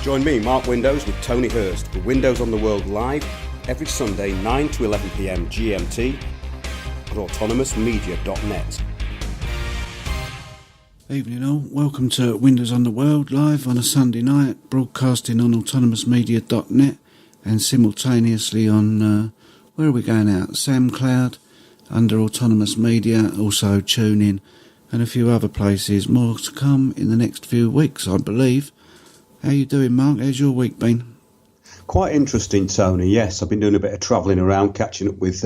Join me, Mark Windows, with Tony Hurst for Windows on the World Live every Sunday 9 to 11 p.m. GMT at autonomousmedia.net. Evening all, welcome to Windows on the World Live on a Sunday night, broadcasting on autonomousmedia.net and simultaneously on, where are we going out? SoundCloud, under Autonomous Media, also TuneIn and a few other places. More to come in the next few weeks, I believe. How you doing, Mark? How's your week been? Quite interesting, Tony. Yes, I've been doing a bit of travelling around, catching up with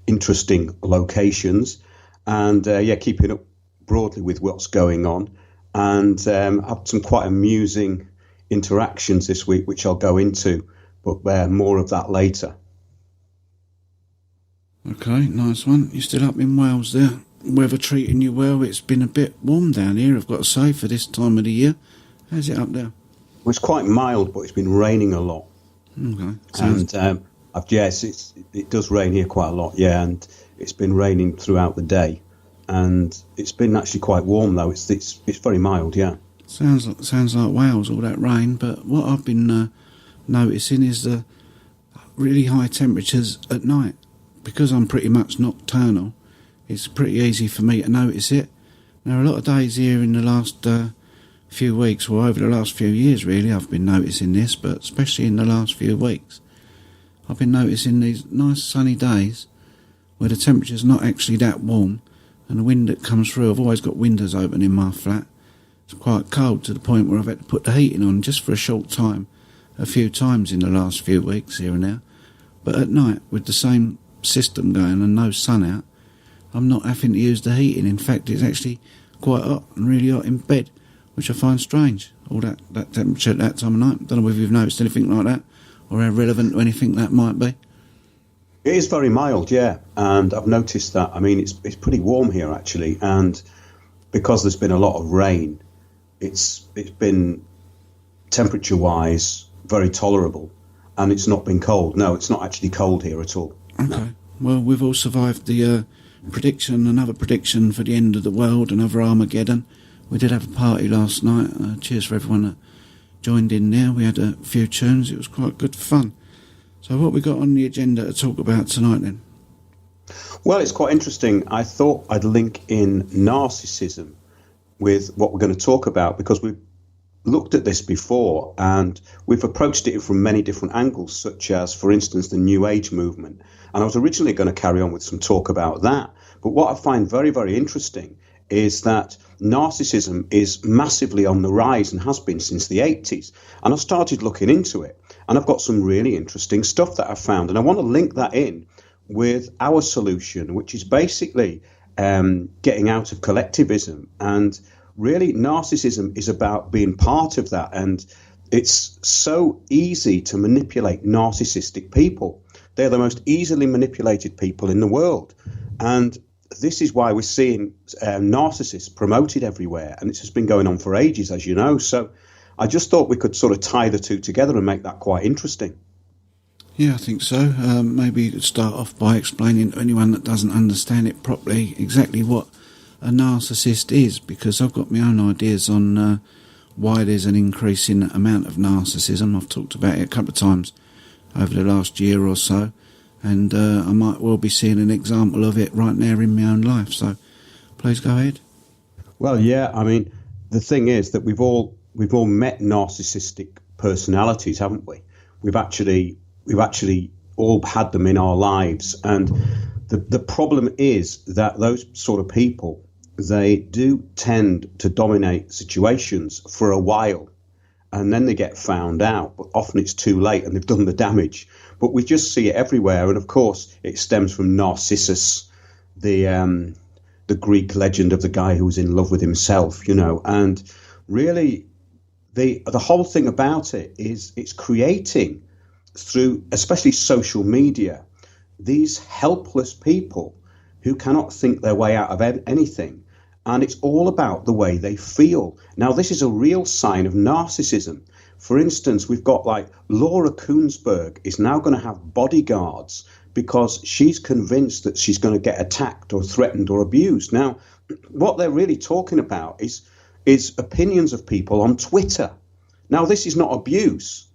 interesting locations and, keeping up broadly with what's going on. And had some quite amusing interactions this week, which I'll go into, but more of that later. Okay, nice one. You're still up in Wales there. Weather treating you well? It's been a bit warm down here, I've got to say, for this time of the year. How's it up there? Well, it's quite mild, but it's been raining a lot. Okay. And yes, it does rain here quite a lot, yeah, and it's been raining throughout the day. And it's been actually quite warm, though. It's very mild, yeah. Sounds like Wales, all that rain, but what I've been noticing is the really high temperatures at night. Because I'm pretty much nocturnal, it's pretty easy for me to notice it. Now, a lot of days here in the last few weeks, or over the last few years really, I've been noticing this, but especially in the last few weeks, I've been noticing these nice sunny days where the temperature's not actually that warm, and the wind that comes through, I've always got windows open in my flat. It's quite cold to the point where I've had to put the heating on just for a short time, a few times in the last few weeks here and there. But at night, with the same system going and no sun out, I'm not having to use the heating. In fact, it's actually quite hot and really hot in bed, which I find strange, all that temperature at that time of night. Don't know whether you've noticed anything like that or how relevant to anything that might be. It is very mild, yeah, and I've noticed that. I mean, it's pretty warm here, actually, and because there's been a lot of rain, it's been, temperature-wise, very tolerable, and it's not been cold. No, it's not actually cold here at all. Okay, no. Well, we've all survived the another prediction for the end of the world, another Armageddon. We did have a party last night. Cheers for everyone that joined in there. We had a few tunes. It was quite good fun. So what we got on the agenda to talk about tonight then? Well, it's quite interesting. I thought I'd link in narcissism with what we're going to talk about, because we've looked at this before and we've approached it from many different angles, such as, for instance, the New Age movement. And I was originally going to carry on with some talk about that. But what I find very, very interesting is that narcissism is massively on the rise and has been since the 80s. And I've started looking into it, and I've got some really interesting stuff that I've found. And I want to link that in with our solution, which is basically getting out of collectivism. And really, narcissism is about being part of that. And it's so easy to manipulate narcissistic people. They're the most easily manipulated people in the world. And this is why we're seeing narcissists promoted everywhere, and it's just been going on for ages, as you know. So I just thought we could sort of tie the two together and make that quite interesting. Yeah, I think so. Maybe you could start off by explaining to anyone that doesn't understand it properly exactly what a narcissist is, because I've got my own ideas on why there's an increasing amount of narcissism. I've talked about it a couple of times over the last year or so. And I might well be seeing an example of it right now in my own life. So, please go ahead. Well, yeah. I mean, the thing is that we've all met narcissistic personalities, haven't we? We've actually all had them in our lives, and the problem is that those sort of people, they do tend to dominate situations for a while, and then they get found out. But often it's too late, and they've done the damage. But we just see it everywhere, and of course it stems from Narcissus, the Greek legend of the guy who was in love with himself, you know. And really, the whole thing about it is it's creating, through especially social media, these helpless people who cannot think their way out of anything, and it's all about the way they feel. Now, this is a real sign of narcissism. For instance, we've got like Laura Koonsberg is now going to have bodyguards because she's convinced that she's going to get attacked or threatened or abused. Now, what they're really talking about is opinions of people on Twitter. Now, this is not abuse.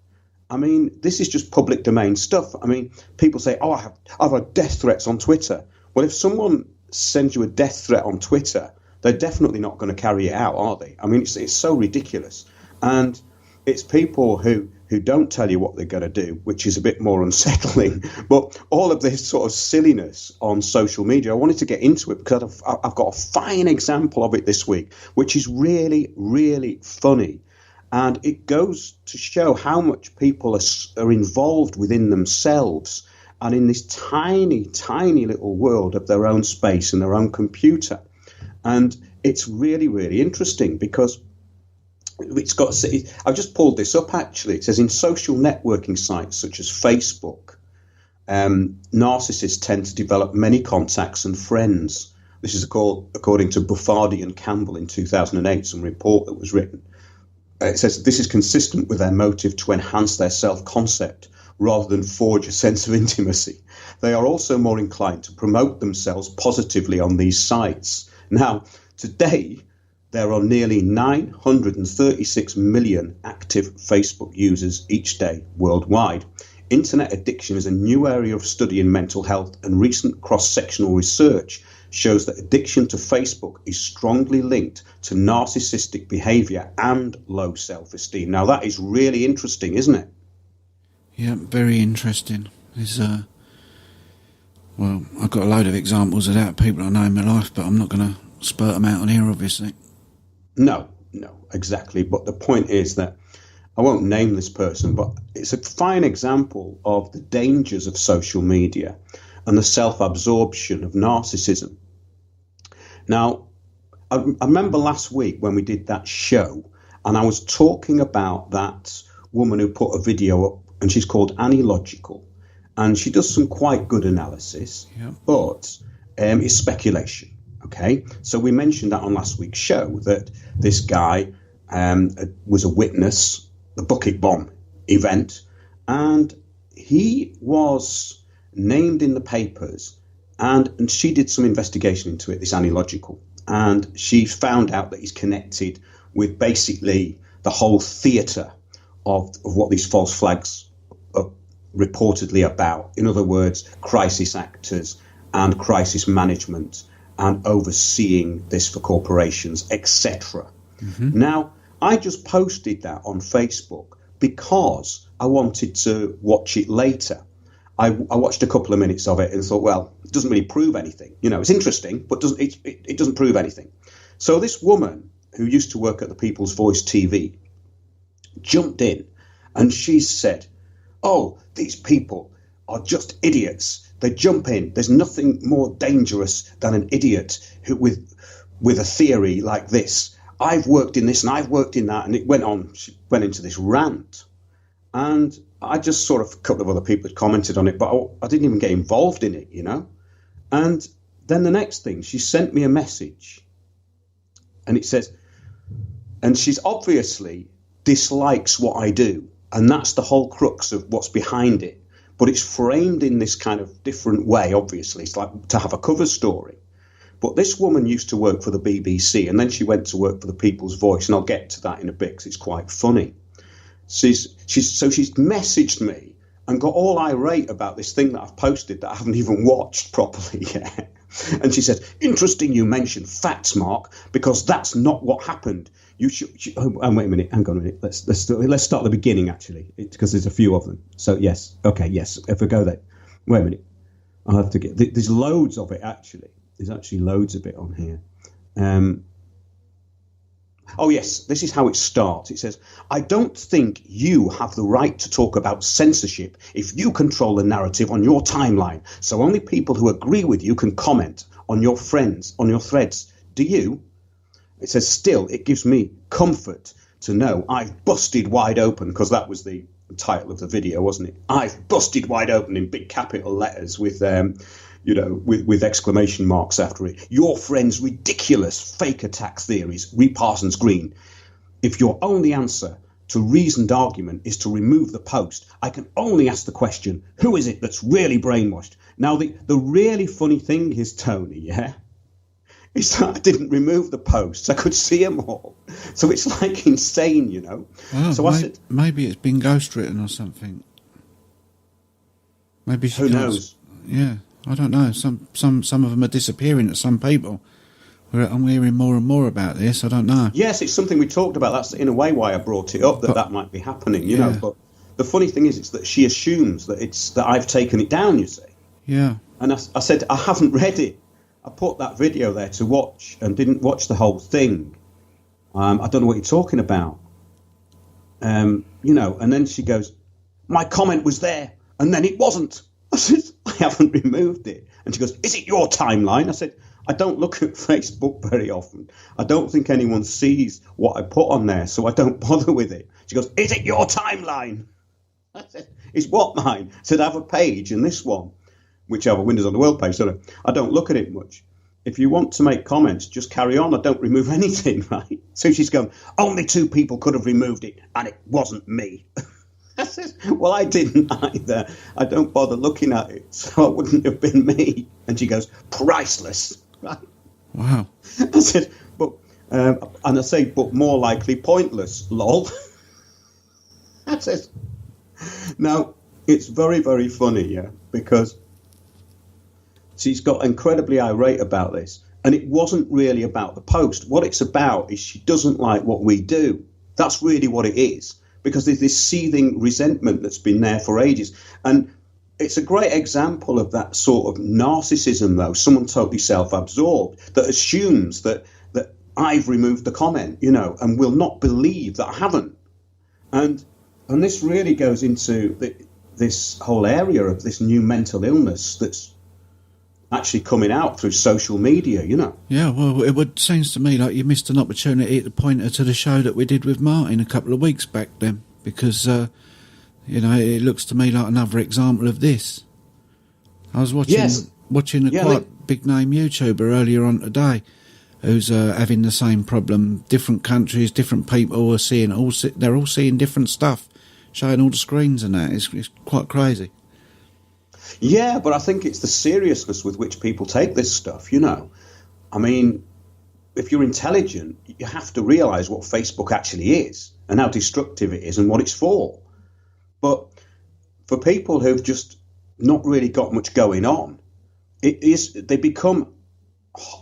I mean, this is just public domain stuff. I mean, people say, oh, I've had death threats on Twitter. Well, if someone sends you a death threat on Twitter, they're definitely not going to carry it out, are they? I mean, it's so ridiculous. And it's people who don't tell you what they're going to do, which is a bit more unsettling. But all of this sort of silliness on social media, I wanted to get into it because I've got a fine example of it this week, which is really, really funny. And it goes to show how much people are involved within themselves and in this tiny, tiny little world of their own space and their own computer. And it's really, really interesting because I've just pulled this up, actually. It says in social networking sites such as Facebook, narcissists tend to develop many contacts and friends. This is according to Buffardi and Campbell in 2008, some report that was written. It says this is consistent with their motive to enhance their self-concept rather than forge a sense of intimacy. They are also more inclined to promote themselves positively on these sites. Now, today, there are nearly 936 million active Facebook users each day worldwide. Internet addiction is a new area of study in mental health, and recent cross-sectional research shows that addiction to Facebook is strongly linked to narcissistic behavior and low self-esteem. Now, that is really interesting, isn't it? Yeah, very interesting. Well, I've got a load of examples of that, people I know in my life, but I'm not going to spurt them out on here, obviously. No, exactly. But the point is that I won't name this person, but it's a fine example of the dangers of social media and the self-absorption of narcissism. Now, I remember last week when we did that show, and I was talking about that woman who put a video up, and she's called Annie Logical, and she does some quite good analysis, but it's speculation. Okay, so we mentioned that on last week's show that this guy was a witness, the bucket bomb event, and he was named in the papers, and she did some investigation into it, this Annie Logical, and she found out that he's connected with basically the whole theatre of what these false flags are reportedly about. In other words, crisis actors and crisis management and overseeing this for corporations, etc. Mm-hmm. Now, I just posted that on Facebook because I wanted to watch it later. I watched a couple of minutes of it and thought, well, it doesn't really prove anything. You know, it's interesting, but it doesn't prove anything. So this woman who used to work at the People's Voice TV jumped in and she said, oh, these people are just idiots. They jump in. There's nothing more dangerous than an idiot who with a theory like this. I've worked in this and I've worked in that. And it went on. She went into this rant. And I just sort of, a couple of other people had commented on it, but I didn't even get involved in it, you know. And then the next thing, she sent me a message. And it says, and she's obviously dislikes what I do. And that's the whole crux of what's behind it. But it's framed in this kind of different way, obviously. It's like to have a cover story. But this woman used to work for the BBC, and then she went to work for the People's Voice, and I'll get to that in a bit because it's quite funny. She's messaged me and got all irate about this thing that I've posted that I haven't even watched properly yet. And she said, interesting you mentioned facts, Mark, because that's not what happened. You should wait a minute, hang on a minute. Let's start at the beginning, actually, because there's a few of them. So, yes, if we go there. Wait a minute. I'll have to get... There's loads of it, actually. There's actually loads of it on here. Oh, yes, this is how it starts. It says, I don't think you have the right to talk about censorship if you control the narrative on your timeline. So only people who agree with you can comment on your friends, on your threads. Do you? It says, still, it gives me comfort to know I've busted wide open, because that was the title of the video, wasn't it? I've busted wide open in big capital letters with with exclamation marks after it. Your friend's ridiculous fake attack theories, Parsons Green. If your only answer to reasoned argument is to remove the post, I can only ask the question, who is it that's really brainwashed? Now, the really funny thing is, Tony, is that I didn't remove the posts. I could see them all. So it's like insane, you know. Oh, so I said, maybe it's been ghostwritten or something. Maybe she who can't, knows? Yeah, I don't know. Some of them are disappearing at some people. I'm hearing more and more about this. I don't know. Yes, it's something we talked about. That's in a way why I brought it up, that might be happening, you know. But the funny thing is, it's that she assumes that I've taken it down, you see. Yeah. And I said, I haven't read it. I put that video there to watch and didn't watch the whole thing. I don't know what you're talking about. You know, and then she goes, my comment was there, and then it wasn't. I said, I haven't removed it. And she goes, is it your timeline? I said, I don't look at Facebook very often. I don't think anyone sees what I put on there, so I don't bother with it. She goes, is it your timeline? I said, it's what mine? I said, I have a page, and this one, which I have a Windows on the World page, so I don't look at it much. If you want to make comments, just carry on. I don't remove anything, right? So she's going, only 2 people could have removed it, and it wasn't me. I said, well, I didn't either. I don't bother looking at it, so it wouldn't have been me. And she goes, priceless. Right? Wow. I said, but, and I say, but more likely pointless, lol. I said, now, it's very, very funny, yeah, because she's got incredibly irate about this. And it wasn't really about the post. What it's about is she doesn't like what we do. That's really what it is. Because there's this seething resentment that's been there for ages. And it's a great example of that sort of narcissism, though, someone totally self-absorbed that assumes that I've removed the comment, you know, and will not believe that I haven't. And this really goes into this whole area of this new mental illness that's actually coming out through social media, you know. Yeah, well, it seems to me like you missed an opportunity to point her to the show that we did with Martin a couple of weeks back then, because, you know, it looks to me like another example of this. I was watching a quite big-name YouTuber earlier on today who's having the same problem. Different countries, different people are seeing they're all seeing different stuff, showing all the screens and that. It's quite crazy. Yeah, but I think it's the seriousness with which people take this stuff, you know. I mean, if you're intelligent, you have to realise what Facebook actually is and how destructive it is and what it's for. But for people who've just not really got much going on, they become,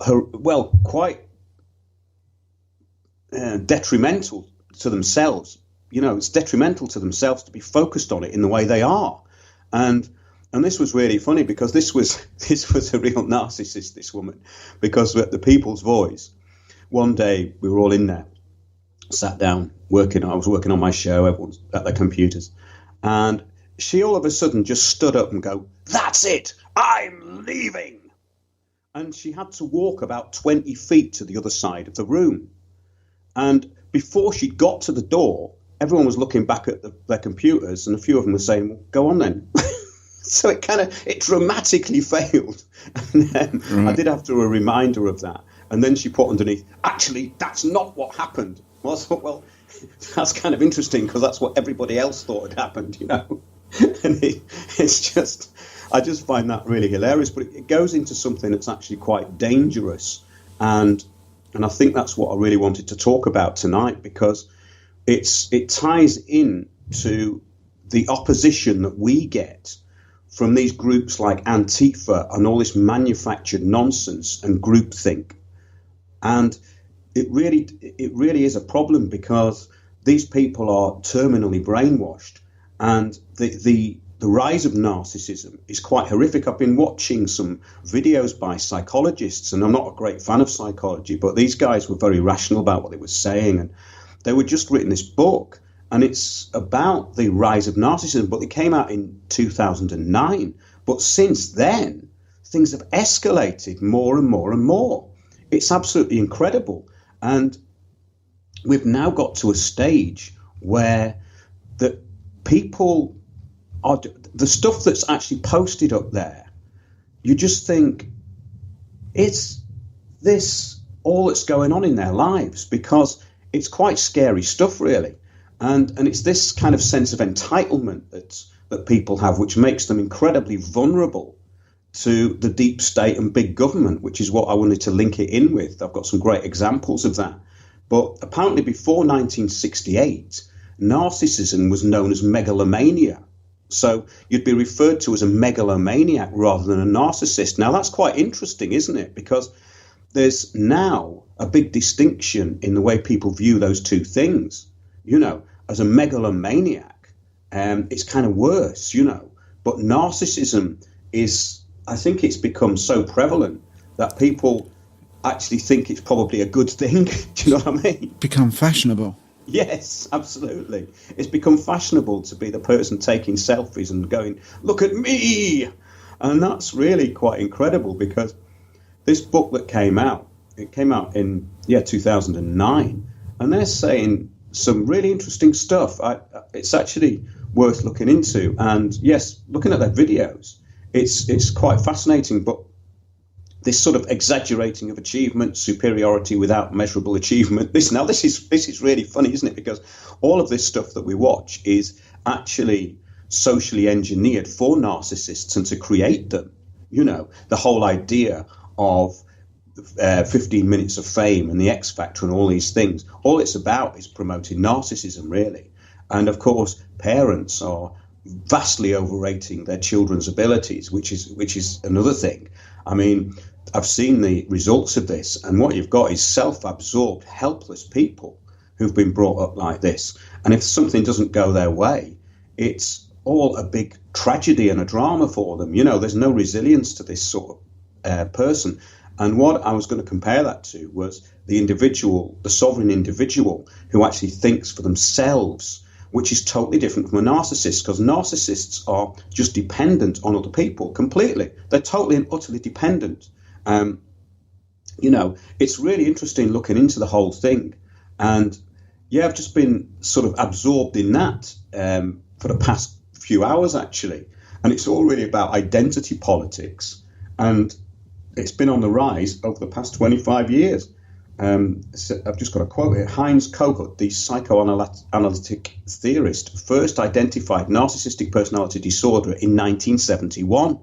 well, quite detrimental to themselves. You know, it's detrimental to themselves to be focused on it in the way they are. And this was really funny because this was a real narcissist, this woman, because at the People's Voice, one day we were all in there, sat down, working. I was working on my show, everyone's at their computers, and she all of a sudden just stood up and go, "That's it, I'm leaving." And she had to walk about 20 feet to the other side of the room. And before she got to the door, everyone was looking back at their computers, and a few of them were saying, well, "Go on then." So it dramatically failed. And then I did have to do a reminder of that. And then she put underneath, actually, that's not what happened. Well, I thought, well, that's kind of interesting because that's what everybody else thought had happened, you know. And it's just, I just find that really hilarious. But it goes into something that's actually quite dangerous. And I think that's what I really wanted to talk about tonight, because it ties in to the opposition that we get from these groups like Antifa and all this manufactured nonsense and groupthink. And it really is a problem because these people are terminally brainwashed. And the rise of narcissism is quite horrific. I've been watching some videos by psychologists, and I'm not a great fan of psychology, but these guys were very rational about what they were saying. And they were just written this book, and it's about the rise of narcissism, but it came out in 2009. But since then, things have escalated more and more and more. It's absolutely incredible. And we've now got to a stage where the people are, the stuff that's actually posted up there, you just think, is this all that's going on in their lives? Because it's quite scary stuff, really. And it's this kind of sense of entitlement that people have, which makes them incredibly vulnerable to the deep state and big government, which is what I wanted to link it in with. I've got some great examples of that. But apparently before 1968, narcissism was known as megalomania. So you'd be referred to as a megalomaniac rather than a narcissist. Now, that's quite interesting, isn't it? Because there's now a big distinction in the way people view those two things. You know, as a megalomaniac, it's kind of worse, you know. But narcissism is, I think it's become so prevalent that people actually think it's probably a good thing. Do you know what I mean? Become fashionable. Yes, absolutely. It's become fashionable to be the person taking selfies and going, look at me. And that's really quite incredible, because this book that came out, it came out in 2009, and they're saying some really interesting stuff. It's actually worth looking into. And yes, looking at their videos, it's quite fascinating. But this sort of exaggerating of achievement, superiority without measurable achievement. This is really funny, isn't it? Because all of this stuff that we watch is actually socially engineered for narcissists and to create them. You know, the whole idea of 15 minutes of fame and the X Factor and all these things. All it's about is promoting narcissism, really. And of course, parents are vastly overrating their children's abilities, which is another thing. I mean, I've seen the results of this, and what you've got is self-absorbed, helpless people who've been brought up like this. And if something doesn't go their way, it's all a big tragedy and a drama for them. You know, there's no resilience to this sort of person. And what I was going to compare that to was the individual, the sovereign individual who actually thinks for themselves, which is totally different from a narcissist, because narcissists are just dependent on other people completely. They're totally and utterly dependent. You know, it's really interesting looking into the whole thing. And yeah, I've just been sort of absorbed in that for the past few hours, actually. And it's all really about identity politics. And it's been on the rise over the past 25 years. So I've just got a quote here. Heinz Kohut, the psychoanalytic theorist, first identified narcissistic personality disorder in 1971.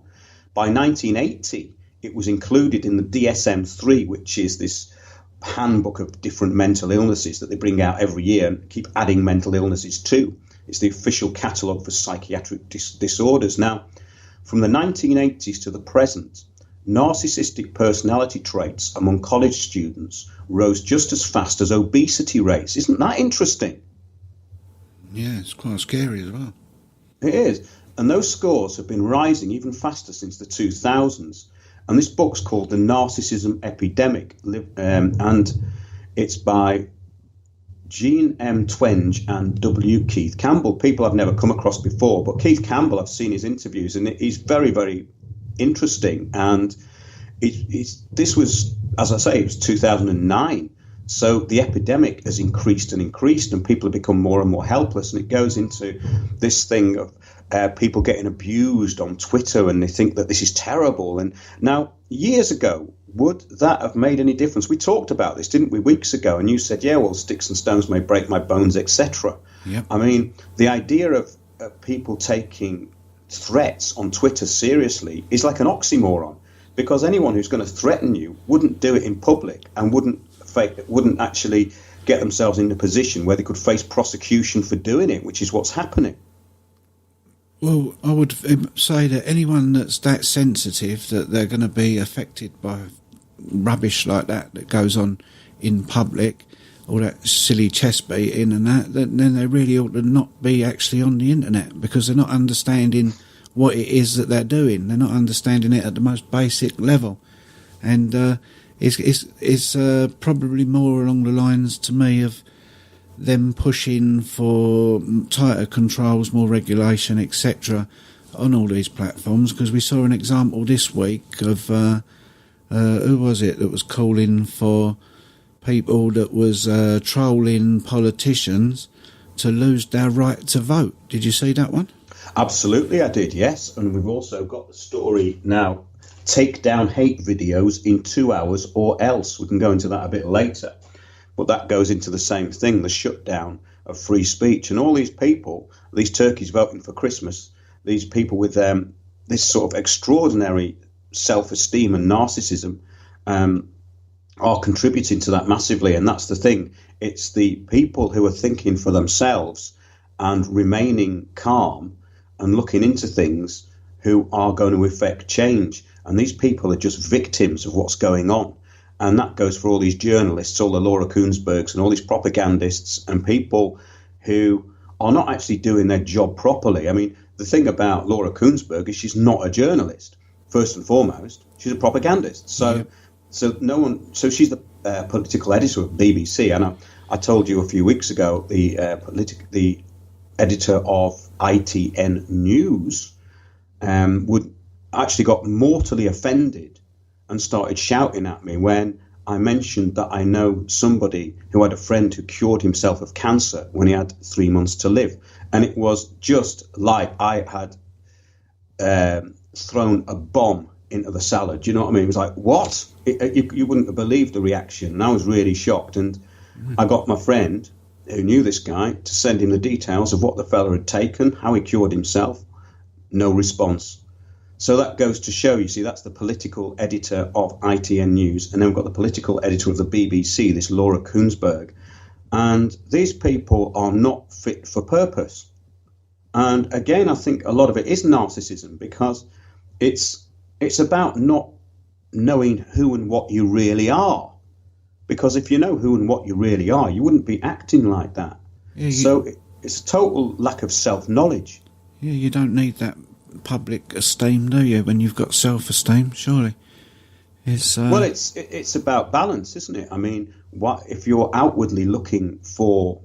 By 1980, it was included in the DSM-3, which is this handbook of different mental illnesses that they bring out every year and keep adding mental illnesses to. It's the official catalogue for psychiatric disorders. Now, from the 1980s to the present, narcissistic personality traits among college students rose just as fast as obesity rates. Isn't that interesting? Yeah, it's quite scary as well. It is. And those scores have been rising even faster since the 2000s. And this book's called The Narcissism Epidemic, and it's by Jean M. Twenge and W. Keith Campbell. People I've never come across before, but Keith Campbell, I've seen his interviews, and he's very, very interesting. And this was, as I say, it was 2009. So the epidemic has increased and increased, and people have become more and more helpless. And it goes into this thing of people getting abused on Twitter, and they think that this is terrible. And now, years ago, would that have made any difference? We talked about this, didn't we, weeks ago? And you said, yeah, well, sticks and stones may break my bones, etc. Yep. I mean, the idea of people taking threats on Twitter seriously is like an oxymoron, because anyone who's going to threaten you wouldn't do it in public and wouldn't actually get themselves in a position where they could face prosecution for doing it, which is what's happening. Well, I would say that anyone that's that sensitive that they're going to be affected by rubbish like that goes on in public, all that silly chest beating and that, then they really ought to not be actually on the internet, because they're not understanding what it is that they're doing. They're not understanding it at the most basic level. And it's probably more along the lines to me of them pushing for tighter controls, more regulation, etc. on all these platforms, because we saw an example this week of who was it that was calling for people that was trolling politicians to lose their right to vote. Did you see that one? Absolutely, I did, yes. And we've also got the story now, take down hate videos in 2 hours or else. We can go into that a bit later. But that goes into the same thing, the shutdown of free speech. And all these people, these turkeys voting for Christmas, these people with this sort of extraordinary self-esteem and narcissism are contributing to that massively. And that's the thing. It's the people who are thinking for themselves and remaining calm and looking into things who are going to effect change. And these people are just victims of what's going on. And that goes for all these journalists, all the Laura Kuenssbergs and all these propagandists and people who are not actually doing their job properly. I mean, the thing about Laura Kuenssberg is she's not a journalist, first and foremost. She's a propagandist. So she's the political editor of BBC. And I told you a few weeks ago, the editor of ITN News would actually got mortally offended and started shouting at me when I mentioned that I know somebody who had a friend who cured himself of cancer when he had 3 months to live. And it was just like I had thrown a bomb into the salad. Do you know what I mean? It was like, what? You wouldn't have believed the reaction. And I was really shocked. And I got my friend who knew this guy to send him the details of what the fella had taken, how he cured himself. No response. So that goes to show, you see, that's the political editor of ITN News. And then we've got the political editor of the BBC, this Laura Kuenssberg. And these people are not fit for purpose. And again, I think a lot of it is narcissism, because it's about not knowing who and what you really are. Because if you know who and what you really are, you wouldn't be acting like that. Yeah, so it's a total lack of self-knowledge. Yeah, you don't need that public esteem, do you, when you've got self-esteem, surely? Well, it's about balance, isn't it? I mean, what if you're outwardly looking for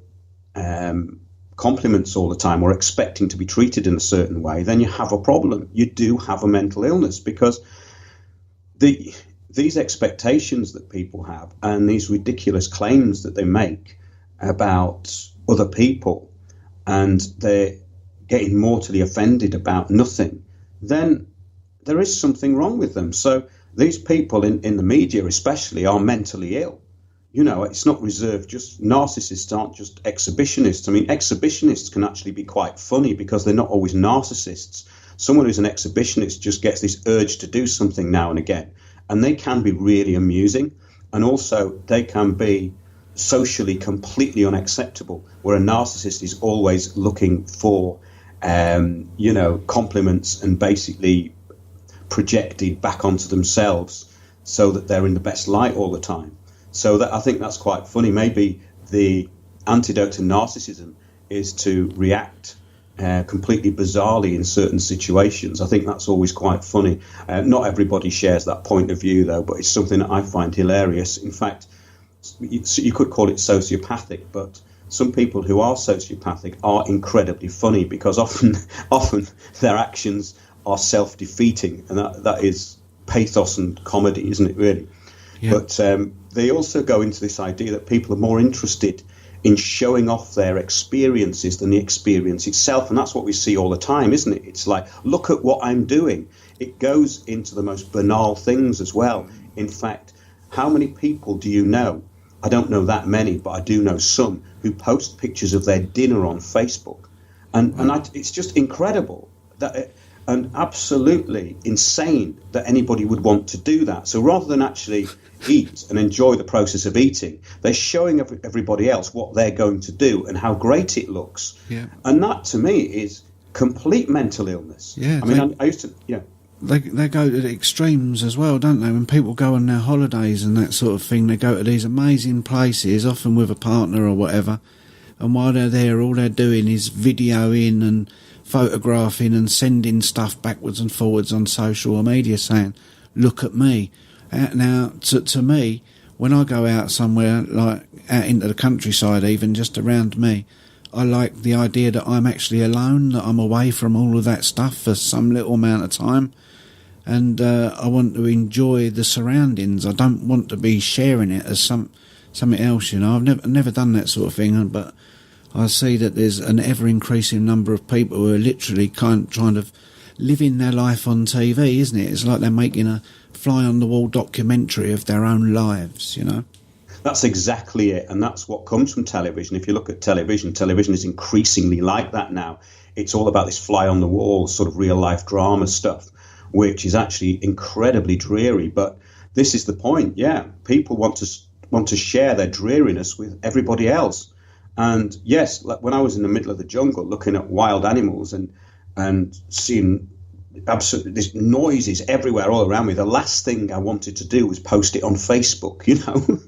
compliments all the time or expecting to be treated in a certain way, then you have a problem. You do have a mental illness, because these expectations that people have and these ridiculous claims that they make about other people, and they're getting mortally offended about nothing, then there is something wrong with them. So these people in the media especially are mentally ill. You know, it's not reserved, just narcissists aren't just exhibitionists. I mean, exhibitionists can actually be quite funny because they're not always narcissists. Someone who's an exhibitionist just gets this urge to do something now and again, and they can be really amusing, and also they can be socially completely unacceptable, where a narcissist is always looking for compliments and basically projected back onto themselves so that they're in the best light all the time. So that I think that's quite funny. Maybe the antidote to narcissism is to react completely bizarrely in certain situations. I think that's always quite funny. Not everybody shares that point of view, though, but it's something that I find hilarious. In fact, you could call it sociopathic, but some people who are sociopathic are incredibly funny, because often their actions are self-defeating, and that is pathos and comedy, isn't it, really? Yeah. But they also go into this idea that people are more interested in showing off their experiences than the experience itself, and that's what we see all the time, isn't it? It's like, look at what I'm doing. It goes into the most banal things as well. In fact, how many people do you know? I don't know that many, but I do know some who post pictures of their dinner on Facebook. And it's just incredible and absolutely insane that anybody would want to do that. So rather than actually eat and enjoy the process of eating, they're showing everybody else what they're going to do and how great it looks. Yeah. And that, to me, is complete mental illness. Yeah, I mean, I used to, They go to the extremes as well, don't they? When people go on their holidays and that sort of thing, they go to these amazing places, often with a partner or whatever, and while they're there, all they're doing is videoing and photographing and sending stuff backwards and forwards on social media saying, look at me. Now, to me, when I go out somewhere, like out into the countryside even, just around me, I like the idea that I'm actually alone, that I'm away from all of that stuff for some little amount of time. And I want to enjoy the surroundings. I don't want to be sharing it as something else, you know. I've never done that sort of thing, but I see that there's an ever-increasing number of people who are literally trying to living their life on TV, isn't it? It's like they're making a fly-on-the-wall documentary of their own lives, you know. That's exactly it, and that's what comes from television. If you look at television is increasingly like that now. It's all about this fly-on-the-wall sort of real-life drama stuff, which is actually incredibly dreary. But this is the point. Yeah, people want to share their dreariness with everybody else. And yes, like when I was in the middle of the jungle looking at wild animals and seeing absolutely these noises everywhere all around me, the last thing I wanted to do was post it on Facebook, you know.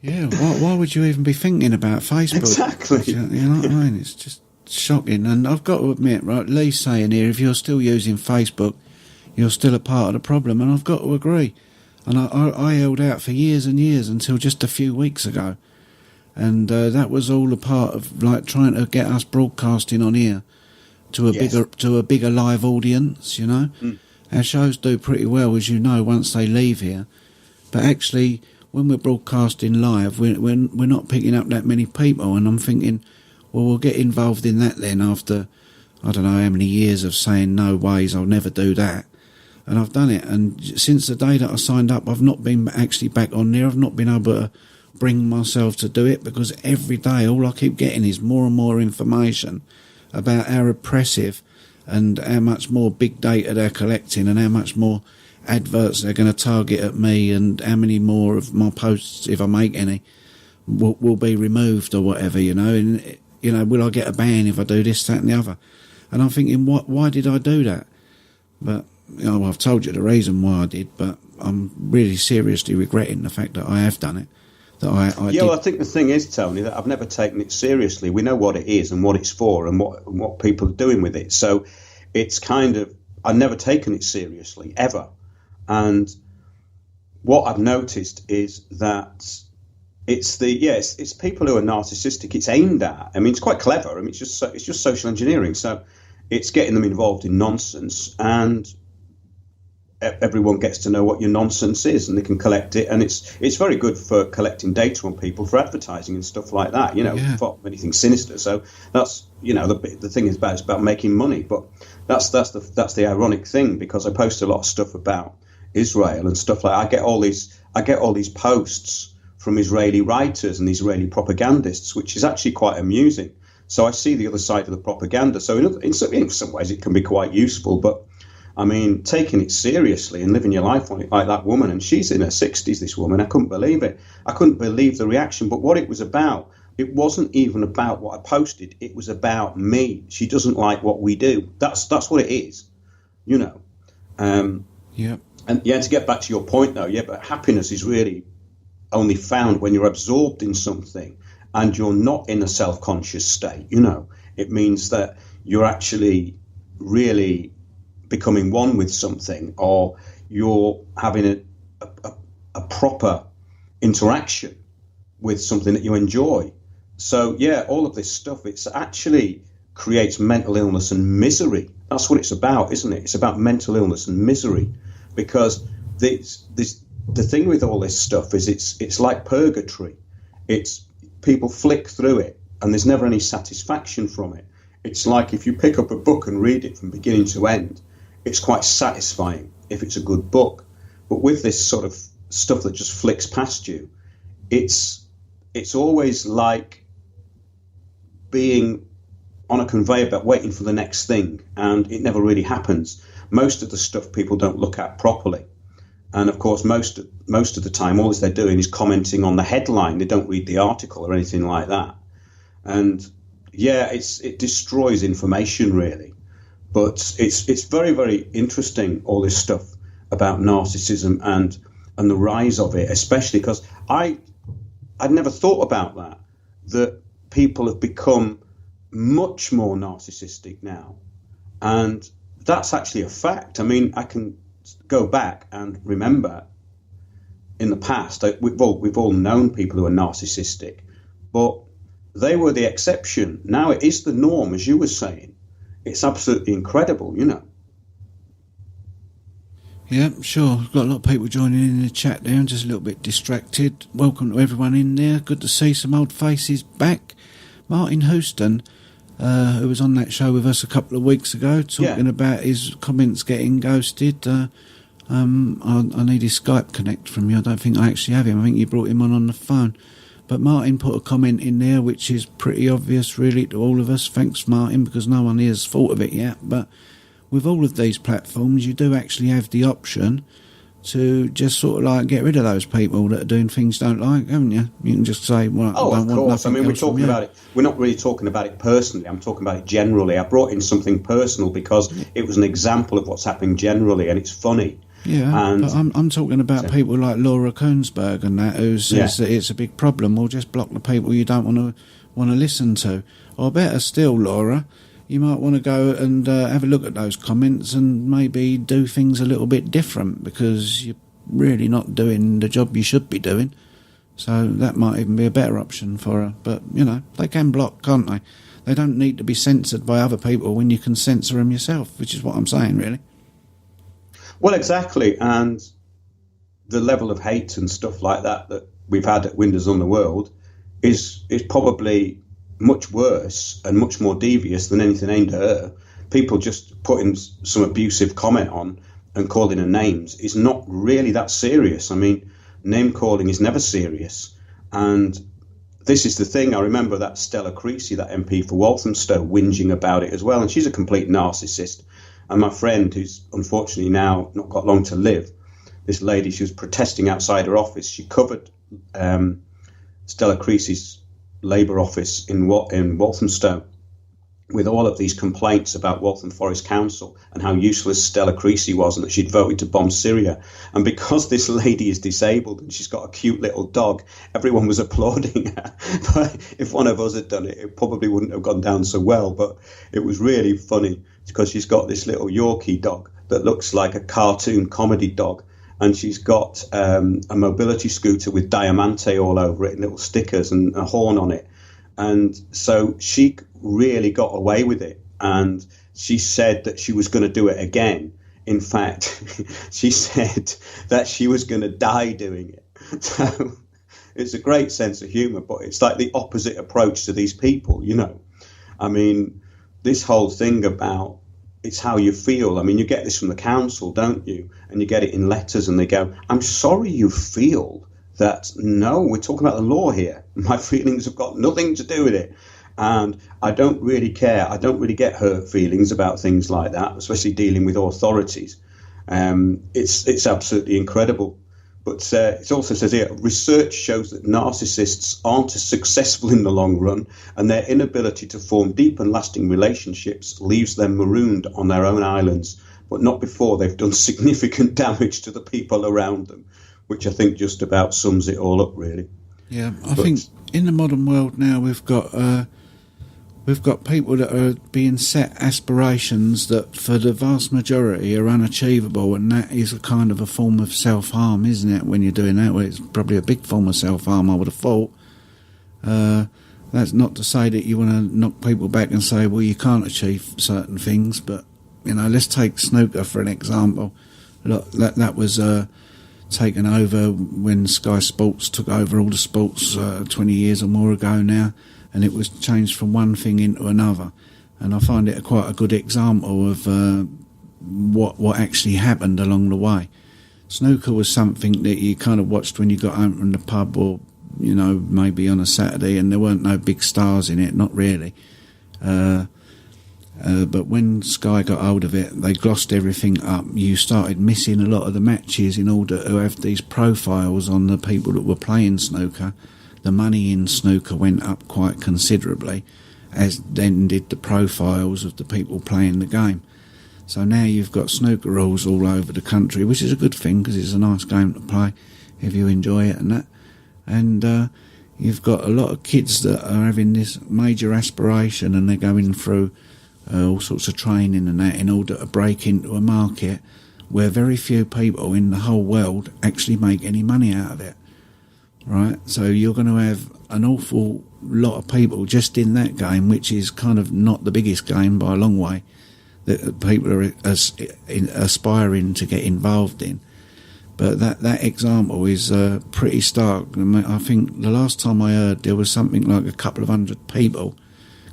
Yeah, why would you even be thinking about Facebook? Exactly. You know what I mean? It's just shocking. And I've got to admit, right, Lee's saying here, if you're still using Facebook, you're still a part of the problem, and I've got to agree. And I held out for years and years until just a few weeks ago. And that was all a part of like trying to get us broadcasting on here to a bigger live audience, you know. Our shows do pretty well, as you know, once they leave here. But actually, when we're broadcasting live, we're not picking up that many people, and I'm thinking, well, we'll get involved in that then after, I don't know how many years of saying no ways, I'll never do that. And I've done it, and since the day that I signed up, I've not been actually back on there. I've not been able to bring myself to do it, because every day all I keep getting is more and more information about how oppressive and how much more big data they're collecting and how much more adverts they're going to target at me, and how many more of my posts, if I make any, will be removed or whatever, you know. And, you know, will I get a ban if I do this, that and the other? And I'm thinking, why did I do that? But, you know, I've told you the reason why I did, but I'm really seriously regretting the fact that I have done it. That I did. Well, I think the thing is, Tony, that I've never taken it seriously. We know what it is and what it's for and what people are doing with it. So it's kind of, I've never taken it seriously, ever. And what I've noticed is that it's people who are narcissistic. It's aimed at. I mean, it's quite clever. I mean, it's just social engineering. So it's getting them involved in nonsense, and everyone gets to know what your nonsense is, and they can collect it. And it's very good for collecting data on people for advertising and stuff like that. You know, for anything sinister. So that's, you know, the thing is it's about making money. But that's the ironic thing, because I post a lot of stuff about Israel and stuff like that. I get all these posts from Israeli writers and Israeli propagandists, which is actually quite amusing. So I see the other side of the propaganda. So in some ways it can be quite useful. But I mean, taking it seriously and living your life on it like that woman, and she's in her 60s, this woman, I couldn't believe it. I couldn't believe the reaction. But what it was about, it wasn't even about what I posted. It was about me. She doesn't like what we do. That's what it is, you know. Yeah. And yeah, to get back to your point though, but happiness is really only found when you're absorbed in something and you're not in a self-conscious state, you know. It means that you're actually really becoming one with something, or you're having a proper interaction with something that you enjoy. So yeah, all of this stuff, it's actually creates mental illness and misery. That's what it's about, isn't it? It's about mental illness and misery. Because the thing with all this stuff is it's like purgatory. It's people flick through it and there's never any satisfaction from it. It's like if you pick up a book and read it from beginning to end, it's quite satisfying if it's a good book. But with this sort of stuff that just flicks past you, it's always like being on a conveyor belt waiting for the next thing, and it never really happens. Most of the stuff people don't look at properly. And of course, most of the time, all they're doing is commenting on the headline. They don't read the article or anything like that. And yeah, it destroys information really. But it's very, very interesting, all this stuff about narcissism and the rise of it, especially because I'd never thought about that people have become much more narcissistic now. And that's actually a fact. I mean, I can go back and remember in the past, we've all known people who are narcissistic, but they were the exception. Now it is the norm, as you were saying. It's absolutely incredible, you know. Yeah, sure. We've got a lot of people joining in the chat there. I'm just a little bit distracted. Welcome to everyone in there. Good to see some old faces back. Martin Houston, who was on that show with us a couple of weeks ago, talking about his comments getting ghosted. I need his Skype connect from you. I don't think I actually have him. I think you brought him on the phone. But Martin put a comment in there which is pretty obvious really to all of us. Thanks, Martin, because no one here has thought of it yet. But with all of these platforms, you do actually have the option to just sort of like get rid of those people that are doing things you don't like, haven't you? You can just say, well, oh, I don't of want course. I nothing mean, we're else from talking you. about it. We're not really talking about it personally. I'm talking about it generally. I brought in something personal because it was an example of what's happening generally, and it's funny. Yeah, and but I'm talking about people like Laura Koonsberg and that, who says that it's a big problem. Well, just block the people you don't want to listen to. Or better still, Laura, you might want to go and have a look at those comments and maybe do things a little bit different, because you're really not doing the job you should be doing. So that might even be a better option for her. But, you know, they can block, can't they? They don't need to be censored by other people when you can censor them yourself, which is what I'm saying, really. Well, exactly. And the level of hate and stuff like that that we've had at Windows on the World is probably much worse and much more devious than anything aimed at her. People just putting some abusive comment on and calling her names is not really that serious. I mean, name calling is never serious. And this is the thing. I remember that Stella Creasy, that MP for Walthamstow, whinging about it as well. And she's a complete narcissist. And my friend, who's unfortunately now not got long to live, this lady, she was protesting outside her office. She covered Stella Creasy's Labour office in Walthamstow with all of these complaints about Waltham Forest Council and how useless Stella Creasy was and that she'd voted to bomb Syria. And because this lady is disabled and she's got a cute little dog, everyone was applauding her. But if one of us had done it, it probably wouldn't have gone down so well. But it was really funny because she's got this little Yorkie dog that looks like a cartoon comedy dog. And she's got a mobility scooter with Diamante all over it and little stickers and a horn on it. And so she really got away with it. And she said that she was going to do it again. In fact, she said that she was going to die doing it. So it's a great sense of humour, but it's like the opposite approach to these people, you know. I mean, this whole thing about it's how you feel. I mean, you get this from the council, don't you? And you get it in letters and they go, I'm sorry you feel that. No, we're talking about the law here. My feelings have got nothing to do with it. And I don't really care. I don't really get hurt feelings about things like that, especially dealing with authorities. It's absolutely incredible. But it also says here, research shows that narcissists aren't as successful in the long run, and their inability to form deep and lasting relationships leaves them marooned on their own islands, but not before they've done significant damage to the people around them, which I think just about sums it all up, really. Yeah, I think in the modern world now we've got people that are being set aspirations that for the vast majority are unachievable, and that is a kind of a form of self-harm, isn't it, when you're doing that? Well, it's probably a big form of self-harm, I would have thought. That's not to say that you want to knock people back and say, well, you can't achieve certain things, but, you know, let's take snooker for an example. Look, that was taken over when Sky Sports took over all the sports 20 years or more ago now, and it was changed from one thing into another. And I find it quite a good example of what actually happened along the way. Snooker was something that you kind of watched when you got home from the pub, or, you know, maybe on a Saturday, and there weren't no big stars in it, not really. But when Sky got hold of it, they glossed everything up. You started missing a lot of the matches in order to have these profiles on the people that were playing snooker. The money in snooker went up quite considerably, as then did the profiles of the people playing the game. So now you've got snooker rules all over the country, which is a good thing because it's a nice game to play if you enjoy it and that. And you've got a lot of kids that are having this major aspiration, and they're going through all sorts of training and that in order to break into a market where very few people in the whole world actually make any money out of it. Right, so you're going to have an awful lot of people just in that game, which is kind of not the biggest game by a long way, that people are aspiring to get involved in. But that example is pretty stark. I think the last time I heard, there was something like a couple of hundred people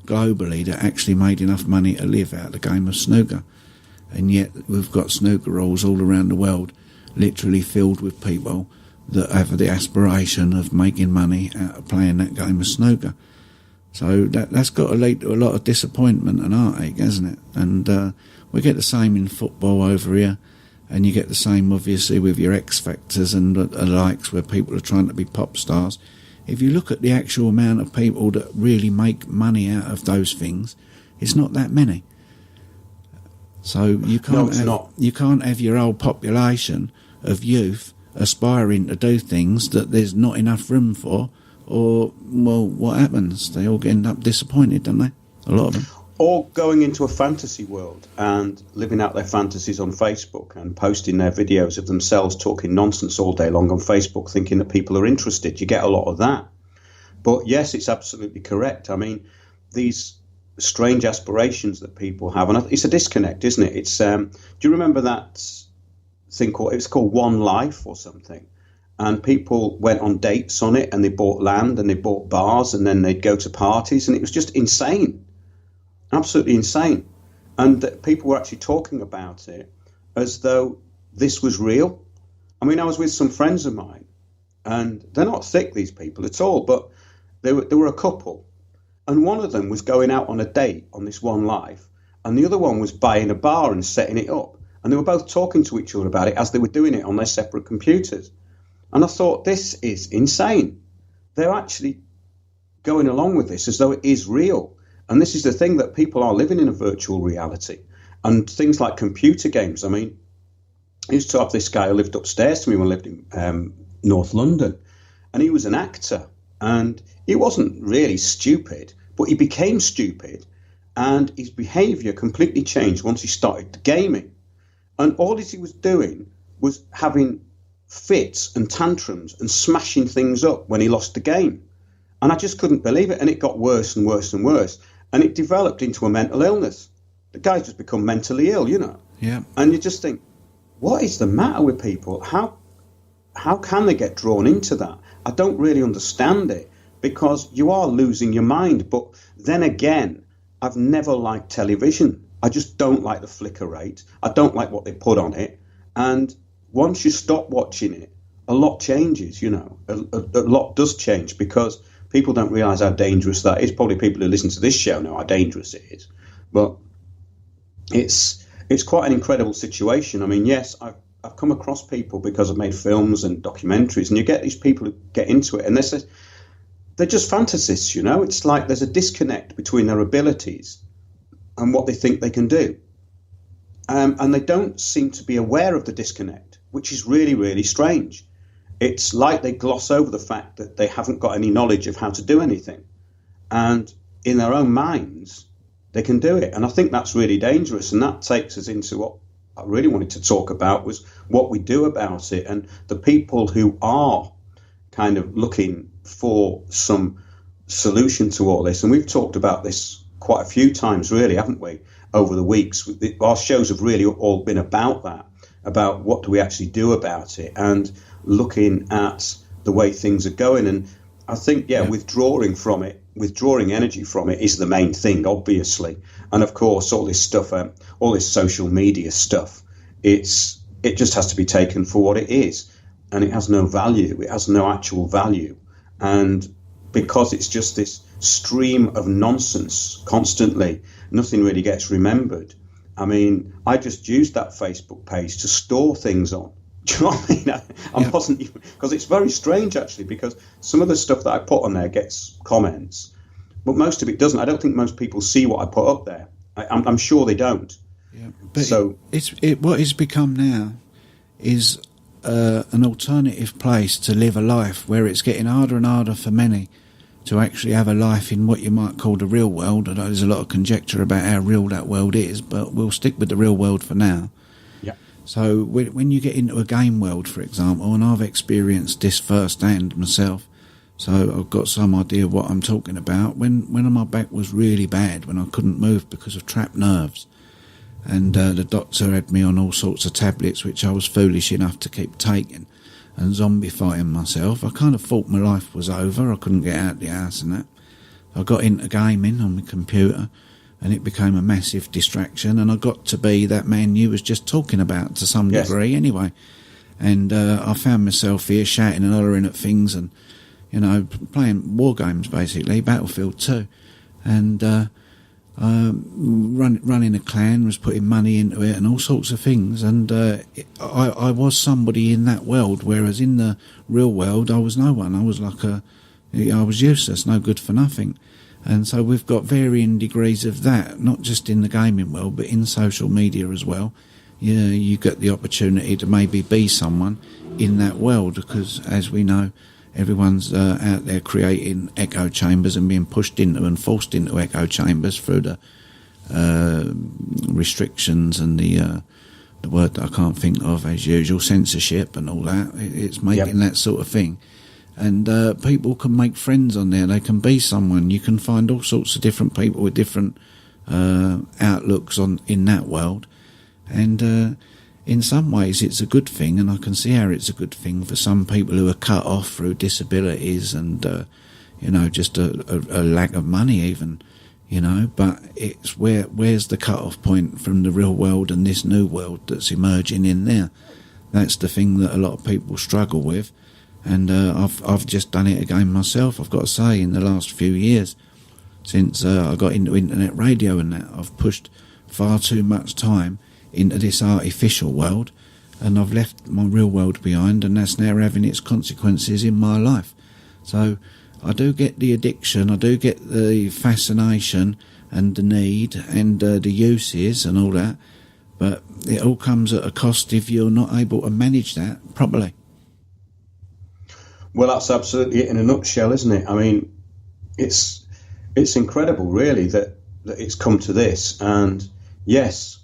globally that actually made enough money to live out the game of snooker. And yet we've got snooker rules all around the world, literally filled with people that have the aspiration of making money out of playing that game of snooker. So that's got to lead to a lot of disappointment and heartache, hasn't it? And we get the same in football over here, and you get the same, obviously, with your X Factors and the likes, where people are trying to be pop stars. If you look at the actual amount of people that really make money out of those things, it's not that many. So you can't have your whole population of youth aspiring to do things that there's not enough room for, or, well, what happens? They all end up disappointed, don't they? A lot of them. Or going into a fantasy world and living out their fantasies on Facebook and posting their videos of themselves talking nonsense all day long on Facebook, thinking that people are interested. You get a lot of that. But yes, it's absolutely correct. I mean, these strange aspirations that people have, and it's a disconnect, isn't it? It's do you remember that thing called One Life or something? And people went on dates on it, and they bought land and they bought bars, and then they'd go to parties, and it was just insane, absolutely insane. And people were actually talking about it as though this was real. I mean, I was with some friends of mine, and they're not thick, these people at all, but they were a couple. And one of them was going out on a date on this One Life, and the other one was buying a bar and setting it up. And they were both talking to each other about it as they were doing it on their separate computers. And I thought, this is insane. They're actually going along with this as though it is real. And this is the thing, that people are living in a virtual reality. And things like computer games. I mean, I used to have this guy who lived upstairs to me when I lived in North London. And he was an actor. And he wasn't really stupid, but he became stupid. And his behaviour completely changed once he started gaming. And all he was doing was having fits and tantrums and smashing things up when he lost the game. And I just couldn't believe it. And it got worse and worse and worse. And it developed into a mental illness. The guy's just become mentally ill, you know. Yeah. And you just think, what is the matter with people? How can they get drawn into that? I don't really understand it, because you are losing your mind. But then again, I've never liked television. I just don't like the flicker rate. I don't like what they put on it. And once you stop watching it, a lot changes, you know. A lot does change, because people don't realise how dangerous that is. Probably people who listen to this show know how dangerous it is. But it's quite an incredible situation. I mean, yes, I've come across people because I've made films and documentaries, and you get these people who get into it, and they're just fantasists, you know. It's like there's a disconnect between their abilities and what they think they can do. And they don't seem to be aware of the disconnect, which is really, really strange. It's like they gloss over the fact that they haven't got any knowledge of how to do anything. And in their own minds, they can do it. And I think that's really dangerous. And that takes us into what I really wanted to talk about, was what we do about it, and the people who are kind of looking for some solution to all this. And we've talked about this quite a few times, really, haven't we, over the weeks? Our shows have really all been about that, about what do we actually do about it, and looking at the way things are going. And I think, withdrawing from it, withdrawing energy from it is the main thing, obviously. And of course, all this stuff, all this social media stuff, it just has to be taken for what it is. And it has no value. It has no actual value. And because it's just this stream of nonsense constantly, nothing really gets remembered. I mean, I just used that Facebook page to store things on. Do you know what I mean? I wasn't even, because it's very strange, actually, because some of the stuff that I put on there gets comments, but most of it doesn't. I don't think most people see what I put up there. I'm sure they don't. Yeah, but so what it's become now is an alternative place to live a life, where it's getting harder and harder for many to actually have a life in what you might call the real world. Although there's a lot of conjecture about how real that world is, but we'll stick with the real world for now. Yeah. So when you get into a game world, for example, and I've experienced this firsthand myself, so I've got some idea of what I'm talking about. When my back was really bad, when I couldn't move because of trapped nerves, and the doctor had me on all sorts of tablets, which I was foolish enough to keep taking, and zombifying myself, I kind of thought my life was over. I couldn't get out of the house and that. I got into gaming on my computer, and it became a massive distraction, and I got to be that man you was just talking about to some degree anyway. And I found myself here shouting and hollering at things, and, you know, playing war games, basically, Battlefield 2. and running a clan, was putting money into it and all sorts of things. And I was somebody in that world, whereas in the real world I was no one. I was I was useless, no good for nothing. And so we've got varying degrees of that, not just in the gaming world, but in social media as well. Yeah, you get the opportunity to maybe be someone in that world, because, as we know, everyone's out there creating echo chambers and being pushed into and forced into echo chambers through the restrictions and the word that I can't think of, as usual, censorship and all that. It's making that sort of thing. And people can make friends on there. They can be someone. You can find all sorts of different people with different outlooks in that world. And in some ways it's a good thing, and I can see how it's a good thing for some people who are cut off through disabilities and, just a lack of money even, but it's where's the cut-off point from the real world and this new world that's emerging in there? That's the thing that a lot of people struggle with. And I've just done it again myself, I've got to say, in the last few years, since I got into internet radio and that. I've pushed far too much time into this artificial world, and I've left my real world behind, and that's now having its consequences in my life. So I do get the addiction, I do get the fascination and the need and the uses and all that, but it all comes at a cost if you're not able to manage that properly. Well, that's absolutely it in a nutshell, isn't it? I mean, it's incredible, really, that it's come to this. And yes,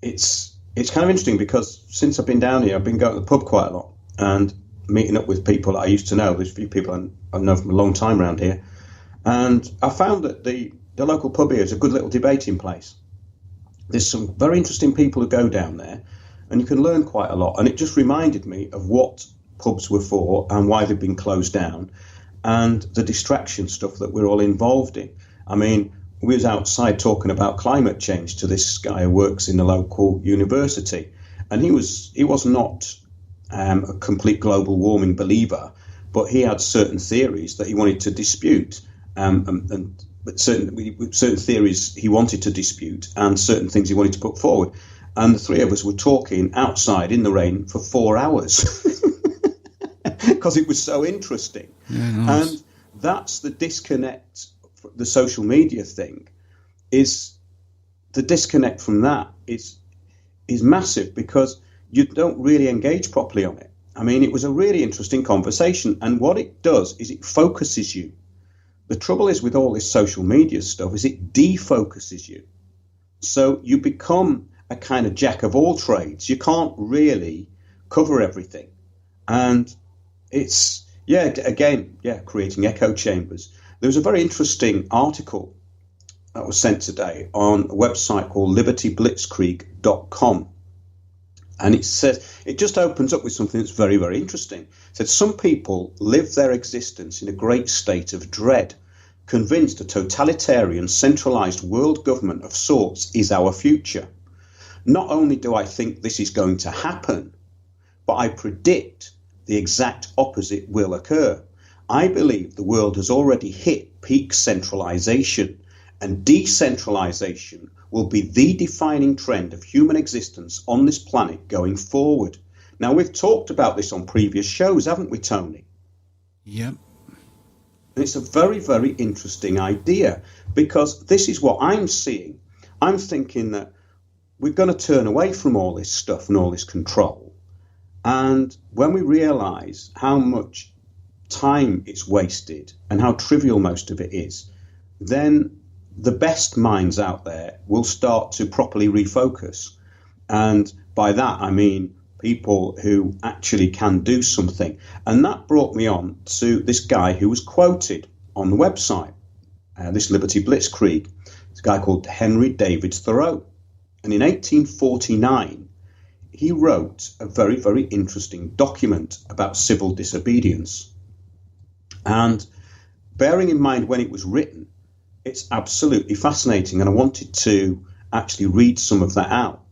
it's kind of interesting, because since I've been down here, I've been going to the pub quite a lot and meeting up with people that I used to know. There's a few people I know from a long time around here. And I found that the local pub here is a good little debating place. There's some very interesting people who go down there, and you can learn quite a lot. And it just reminded me of what pubs were for and why they've been closed down, and the distraction stuff that we're all involved in. I mean, we was outside talking about climate change to this guy who works in the local university, and he was not a complete global warming believer, but he had certain theories that he wanted to dispute, but certain theories he wanted to dispute and certain things he wanted to put forward. And the three of us were talking outside in the rain for 4 hours because it was so interesting. Yeah, nice. And that's the disconnect. The social media thing is the disconnect from that is massive, because you don't really engage properly on it. I mean, it was a really interesting conversation, and what it does is it focuses you. The trouble is with all this social media stuff is it defocuses you. So you become a kind of jack of all trades. You can't really cover everything. And it's, creating echo chambers. There was a very interesting article that was sent today on a website called libertyblitzkrieg.com. And it says, it just opens up with something that's very, very interesting. It said, some people live their existence in a great state of dread, convinced a totalitarian, centralized world government of sorts is our future. Not only do I think this is going to happen, but I predict the exact opposite will occur. I believe the world has already hit peak centralization, and decentralization will be the defining trend of human existence on this planet going forward. Now, we've talked about this on previous shows, haven't we, Tony? Yep. And it's a very, very interesting idea, because this is what I'm seeing. I'm thinking that we're going to turn away from all this stuff and all this control. And when we realize how much time it's wasted and how trivial most of it is, then the best minds out there will start to properly refocus. And by that, I mean people who actually can do something. And that brought me on to this guy who was quoted on the website, this Liberty Blitzkrieg. It's a guy called Henry David Thoreau. And in 1849, he wrote a very, very interesting document about civil disobedience. And bearing in mind when it was written, it's absolutely fascinating. And I wanted to actually read some of that out.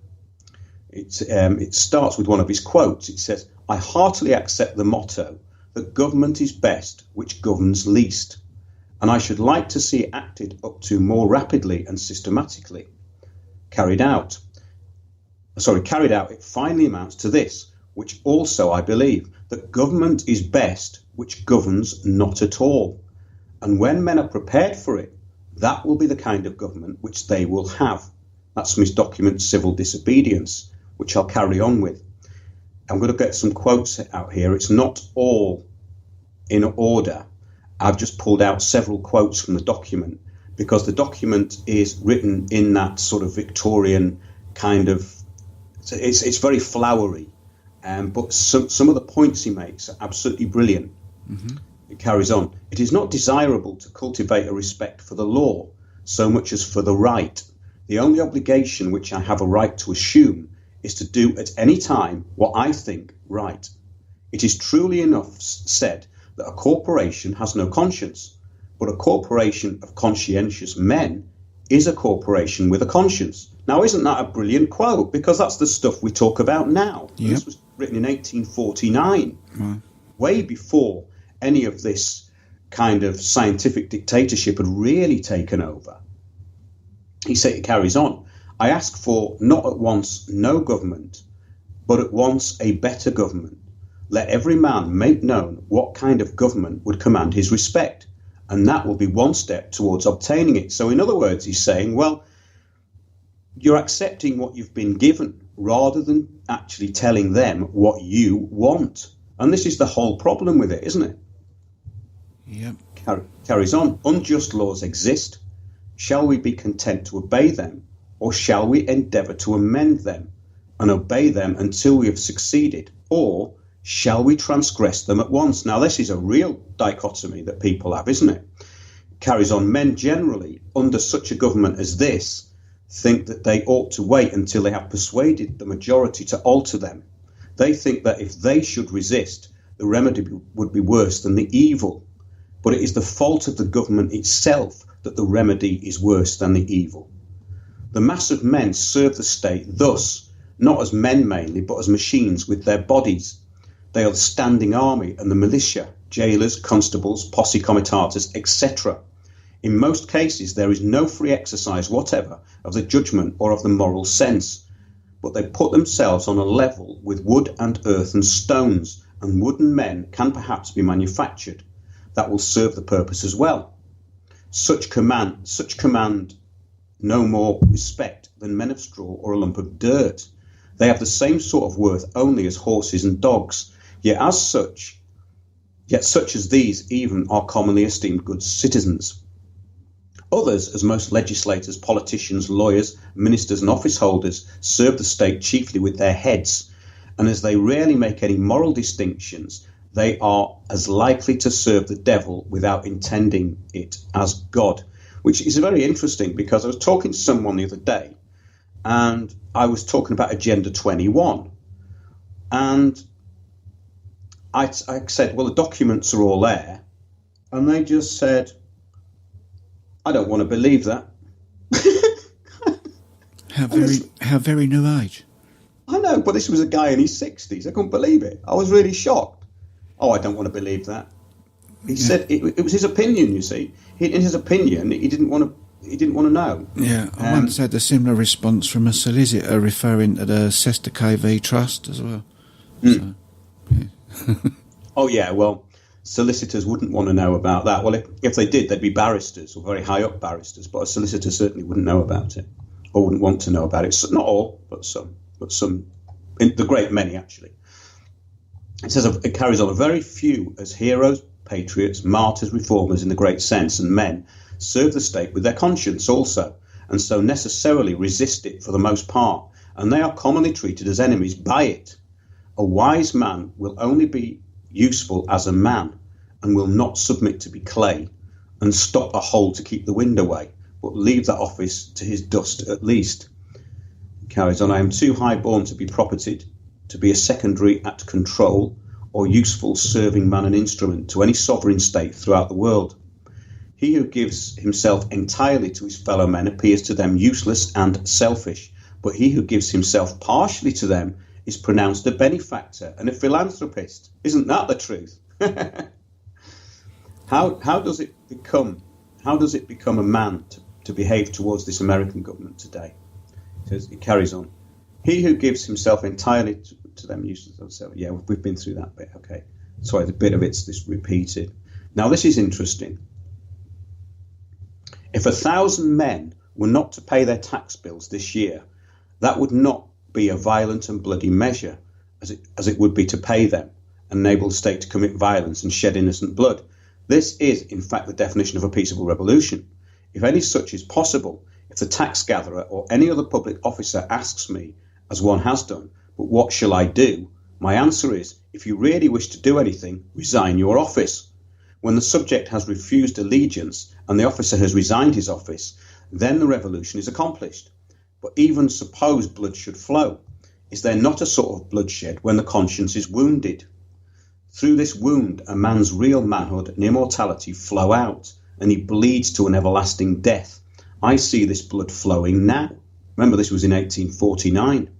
It starts with one of his quotes. It says, "I heartily accept the motto that government is best which governs least, and I should like to see it acted up to more rapidly and systematically. Carried out, it finally amounts to this, which also I believe, that government is best which governs not at all. And when men are prepared for it, that will be the kind of government which they will have. That's from his document, Civil Disobedience, which I'll carry on with. I'm going to get some quotes out here. It's not all in order. I've just pulled out several quotes from the document because the document is written in that sort of Victorian kind of, it's very flowery, but some of the points he makes are absolutely brilliant. Mm-hmm. It carries on. It is not desirable to cultivate a respect for the law so much as for the right. The only obligation which I have a right to assume is to do at any time what I think right. It is truly enough said that a corporation has no conscience, but a corporation of conscientious men is a corporation with a conscience. Now, isn't that a brilliant quote? Because that's the stuff we talk about now. Yep. This was written in 1849, way before any of this kind of scientific dictatorship had really taken over. He carries on, I ask for not at once no government, but at once a better government. Let every man make known what kind of government would command his respect, and that will be one step towards obtaining it. So in other words, he's saying, well, you're accepting what you've been given rather than actually telling them what you want. And this is the whole problem with it, isn't it? Yep. Carries on. Unjust laws exist. Shall we be content to obey them, or shall we endeavour to amend them and obey them until we have succeeded, or shall we transgress them at once? Now, this is a real dichotomy that people have, isn't it? Carries on. Men generally, under such a government as this, think that they ought to wait until they have persuaded the majority to alter them. They think that if they should resist, the remedy would be worse than the evil. But it is the fault of the government itself that the remedy is worse than the evil. The mass of men serve the state thus, not as men mainly, but as machines with their bodies. They are the standing army and the militia, jailers, constables, posse comitatus, etc. In most cases, there is no free exercise whatever of the judgment or of the moral sense, but they put themselves on a level with wood and earth and stones, and wooden men can perhaps be manufactured. That will serve the purpose as well. Such command no more respect than men of straw or a lump of dirt. They have the same sort of worth only as horses and dogs, yet such as these even are commonly esteemed good citizens. Others, as most legislators, politicians, lawyers, ministers and office holders, serve the state chiefly with their heads, and as they rarely make any moral distinctions, they are as likely to serve the devil without intending it as God, which is very interesting because I was talking to someone the other day and I was talking about Agenda 21. And I said, well, the documents are all there. And they just said, I don't want to believe that. How very new age. I know, but this was a guy in his 60s. I couldn't believe it. I was really shocked. Oh, I don't want to believe that. He said it was his opinion. You see, in his opinion, he didn't want to know. Yeah, I once had a similar response from a solicitor referring to the Cester KV Trust as well. So, yeah. Oh yeah, well, solicitors wouldn't want to know about that. Well, if they did, they'd be barristers or very high up barristers. But a solicitor certainly wouldn't know about it, or wouldn't want to know about it. So, not all, but some, the great many actually. It carries on, a very few as heroes, patriots, martyrs, reformers in the great sense, and men serve the state with their conscience also, and so necessarily resist it for the most part, and they are commonly treated as enemies by it. A wise man will only be useful as a man, and will not submit to be clay, and stop a hole to keep the wind away, but leave that office to his dust at least. It carries on, I am too high born to be propertied, to be a secondary at control or useful serving man and instrument to any sovereign state throughout the world. He who gives himself entirely to his fellow men appears to them useless and selfish, but he who gives himself partially to them is pronounced a benefactor and a philanthropist. Isn't that the truth? How does it become how does it become a man to behave towards this American government today? It carries on. He who gives himself entirely to them uses themselves. Yeah, we've been through that bit. Okay, sorry, the bit of it's this repeated. Now this is interesting. If 1,000 men were not to pay their tax bills this year, that would not be a violent and bloody measure, as it would be to pay them and enable the state to commit violence and shed innocent blood. This is, in fact, the definition of a peaceable revolution. If any such is possible, if the tax gatherer or any other public officer asks me, as one has done, but what shall I do? My answer is, if you really wish to do anything, resign your office. When the subject has refused allegiance and the officer has resigned his office, then the revolution is accomplished. But even suppose blood should flow, is there not a sort of bloodshed when the conscience is wounded? Through this wound, a man's real manhood and immortality flow out, and he bleeds to an everlasting death. I see this blood flowing now. Remember, this was in 1849.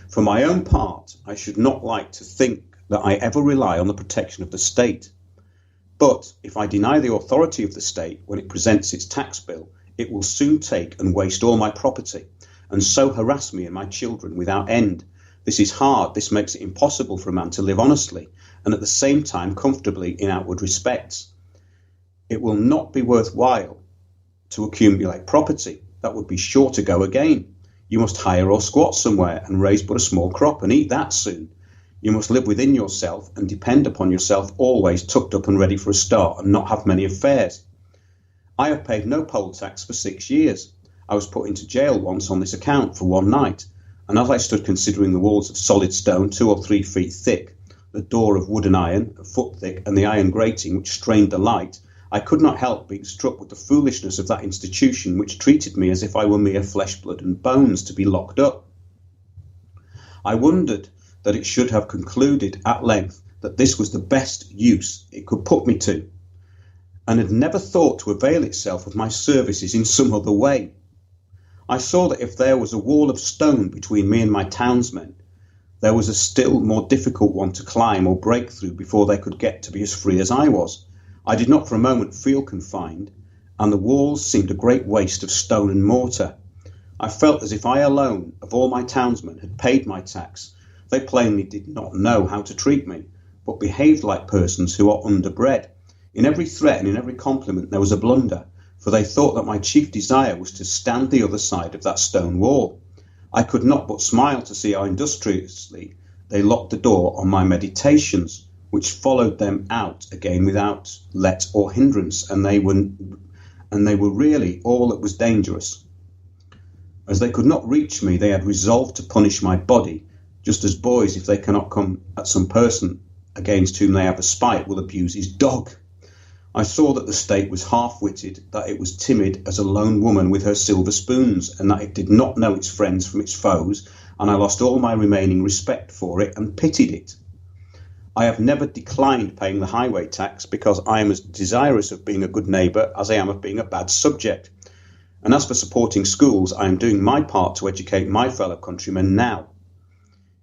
For my own part, I should not like to think that I ever rely on the protection of the state. But if I deny the authority of the state when it presents its tax bill, it will soon take and waste all my property, and so harass me and my children without end. This is hard. This makes it impossible for a man to live honestly, and at the same time comfortably in outward respects. It will not be worthwhile to accumulate property. That would be sure to go again. You must hire or squat somewhere and raise but a small crop and eat that soon. You must live within yourself and depend upon yourself always tucked up and ready for a start and not have many affairs. I have paid no poll tax for 6 years. I was put into jail once on this account for one night, and as I stood considering the walls of solid stone 2 or 3 feet thick, the door of wood and iron, a foot thick, and the iron grating which strained the light, I could not help being struck with the foolishness of that institution which treated me as if I were mere flesh, blood, and bones to be locked up. I wondered that it should have concluded at length that this was the best use it could put me to, and had never thought to avail itself of my services in some other way. I saw that if there was a wall of stone between me and my townsmen, there was a still more difficult one to climb or break through before they could get to be as free as I was. I did not for a moment feel confined, and the walls seemed a great waste of stone and mortar. I felt as if I alone, of all my townsmen, had paid my tax. They plainly did not know how to treat me, but behaved like persons who are underbred. In every threat and in every compliment there was a blunder, for they thought that my chief desire was to stand the other side of that stone wall. I could not but smile to see how industriously they locked the door on my meditations, which followed them out again without let or hindrance, and they were really all that was dangerous. As they could not reach me, they had resolved to punish my body, just as boys, if they cannot come at some person against whom they have a spite, will abuse his dog. I saw that the state was half-witted, that it was timid as a lone woman with her silver spoons, and that it did not know its friends from its foes, and I lost all my remaining respect for it and pitied it. I have never declined paying the highway tax because I am as desirous of being a good neighbour as I am of being a bad subject. And as for supporting schools, I am doing my part to educate my fellow countrymen now.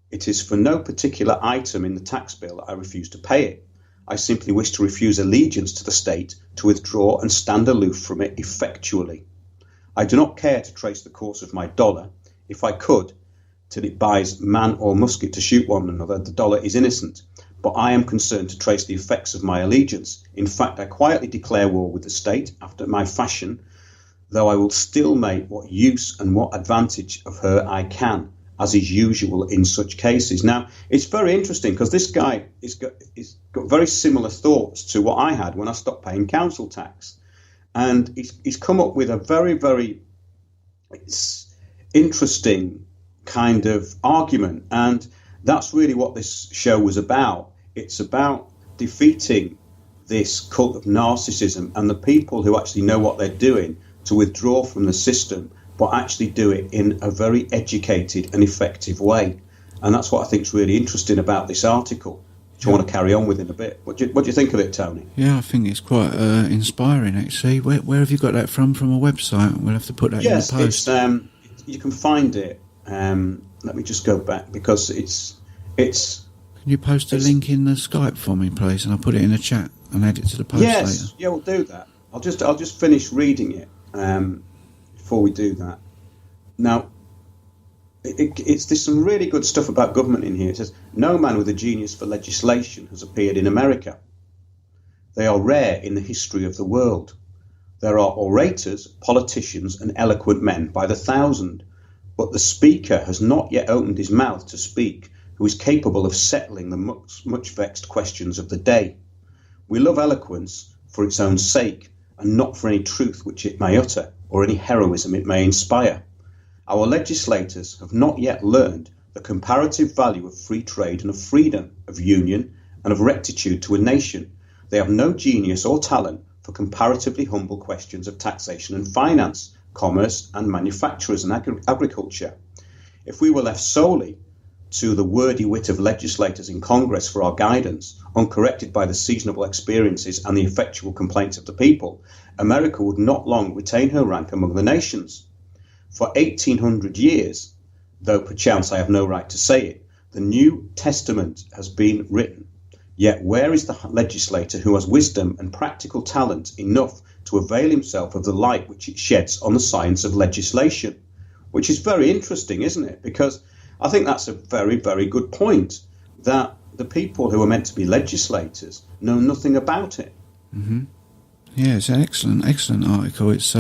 It is for no particular item in the tax bill that I refuse to pay it. I simply wish to refuse allegiance to the state, to withdraw and stand aloof from it effectually. I do not care to trace the course of my dollar. If I could, till it buys man or musket to shoot one another, the dollar is innocent. But I am concerned to trace the effects of my allegiance. In fact, I quietly declare war with the state after my fashion, though I will still make what use and what advantage of her I can, as is usual in such cases. Now, it's very interesting because this guy has got very similar thoughts to what I had when I stopped paying council tax. And he's come up with a very, very interesting kind of argument. And that's really what this show was about. It's about defeating this cult of narcissism and the people who actually know what they're doing to withdraw from the system, but actually do it in a very educated and effective way. And that's what I think is really interesting about this article, which I want to carry on with in a bit. What do you think of it, Tony? Yeah, I think it's quite inspiring, actually. Where have you got that from a website? We'll have to put that in the post. Yes, you can find it. Let me just go back, because it's. Can you post a link in the Skype for me, please, and I'll put it in the chat and add it to the post later? Yeah, we'll do that. I'll just finish reading it before we do that. Now, there's some really good stuff about government in here. It says, no man with a genius for legislation has appeared in America. They are rare in the history of the world. There are orators, politicians, and eloquent men by the thousand, but the speaker has not yet opened his mouth to speak, who is capable of settling the much vexed questions of the day. We love eloquence for its own sake, and not for any truth which it may utter, or any heroism it may inspire. Our legislators have not yet learned the comparative value of free trade and of freedom, of union, and of rectitude to a nation. They have no genius or talent for comparatively humble questions of taxation and finance, commerce and manufacturers and agriculture. If we were left solely to the wordy wit of legislators in Congress for our guidance, uncorrected by the seasonable experiences and the effectual complaints of the people, America would not long retain her rank among the nations. For 1800 years, though perchance I have no right to say it, the New Testament has been written. Yet where is the legislator who has wisdom and practical talent enough to avail himself of the light which it sheds on the science of legislation? Which is very interesting, isn't it? Because I think that's a very, very good point, that the people who are meant to be legislators know nothing about it. Mm-hmm. Yeah, it's an excellent article. It's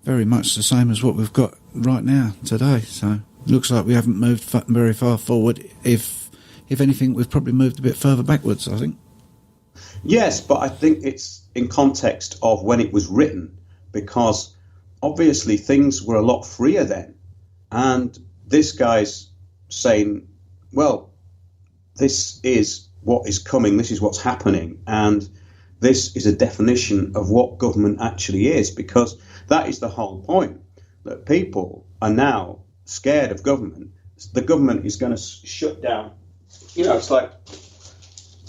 very much the same as what we've got right now today. So it looks like we haven't moved very far forward. If anything, we've probably moved a bit further backwards, I think. Yes, but I think it's in context of when it was written, because obviously things were a lot freer then. And this guy's saying, well, this is what is coming, this is what's happening, and this is a definition of what government actually is, because that is the whole point, that people are now scared of government. The government is going to shut down, it's like,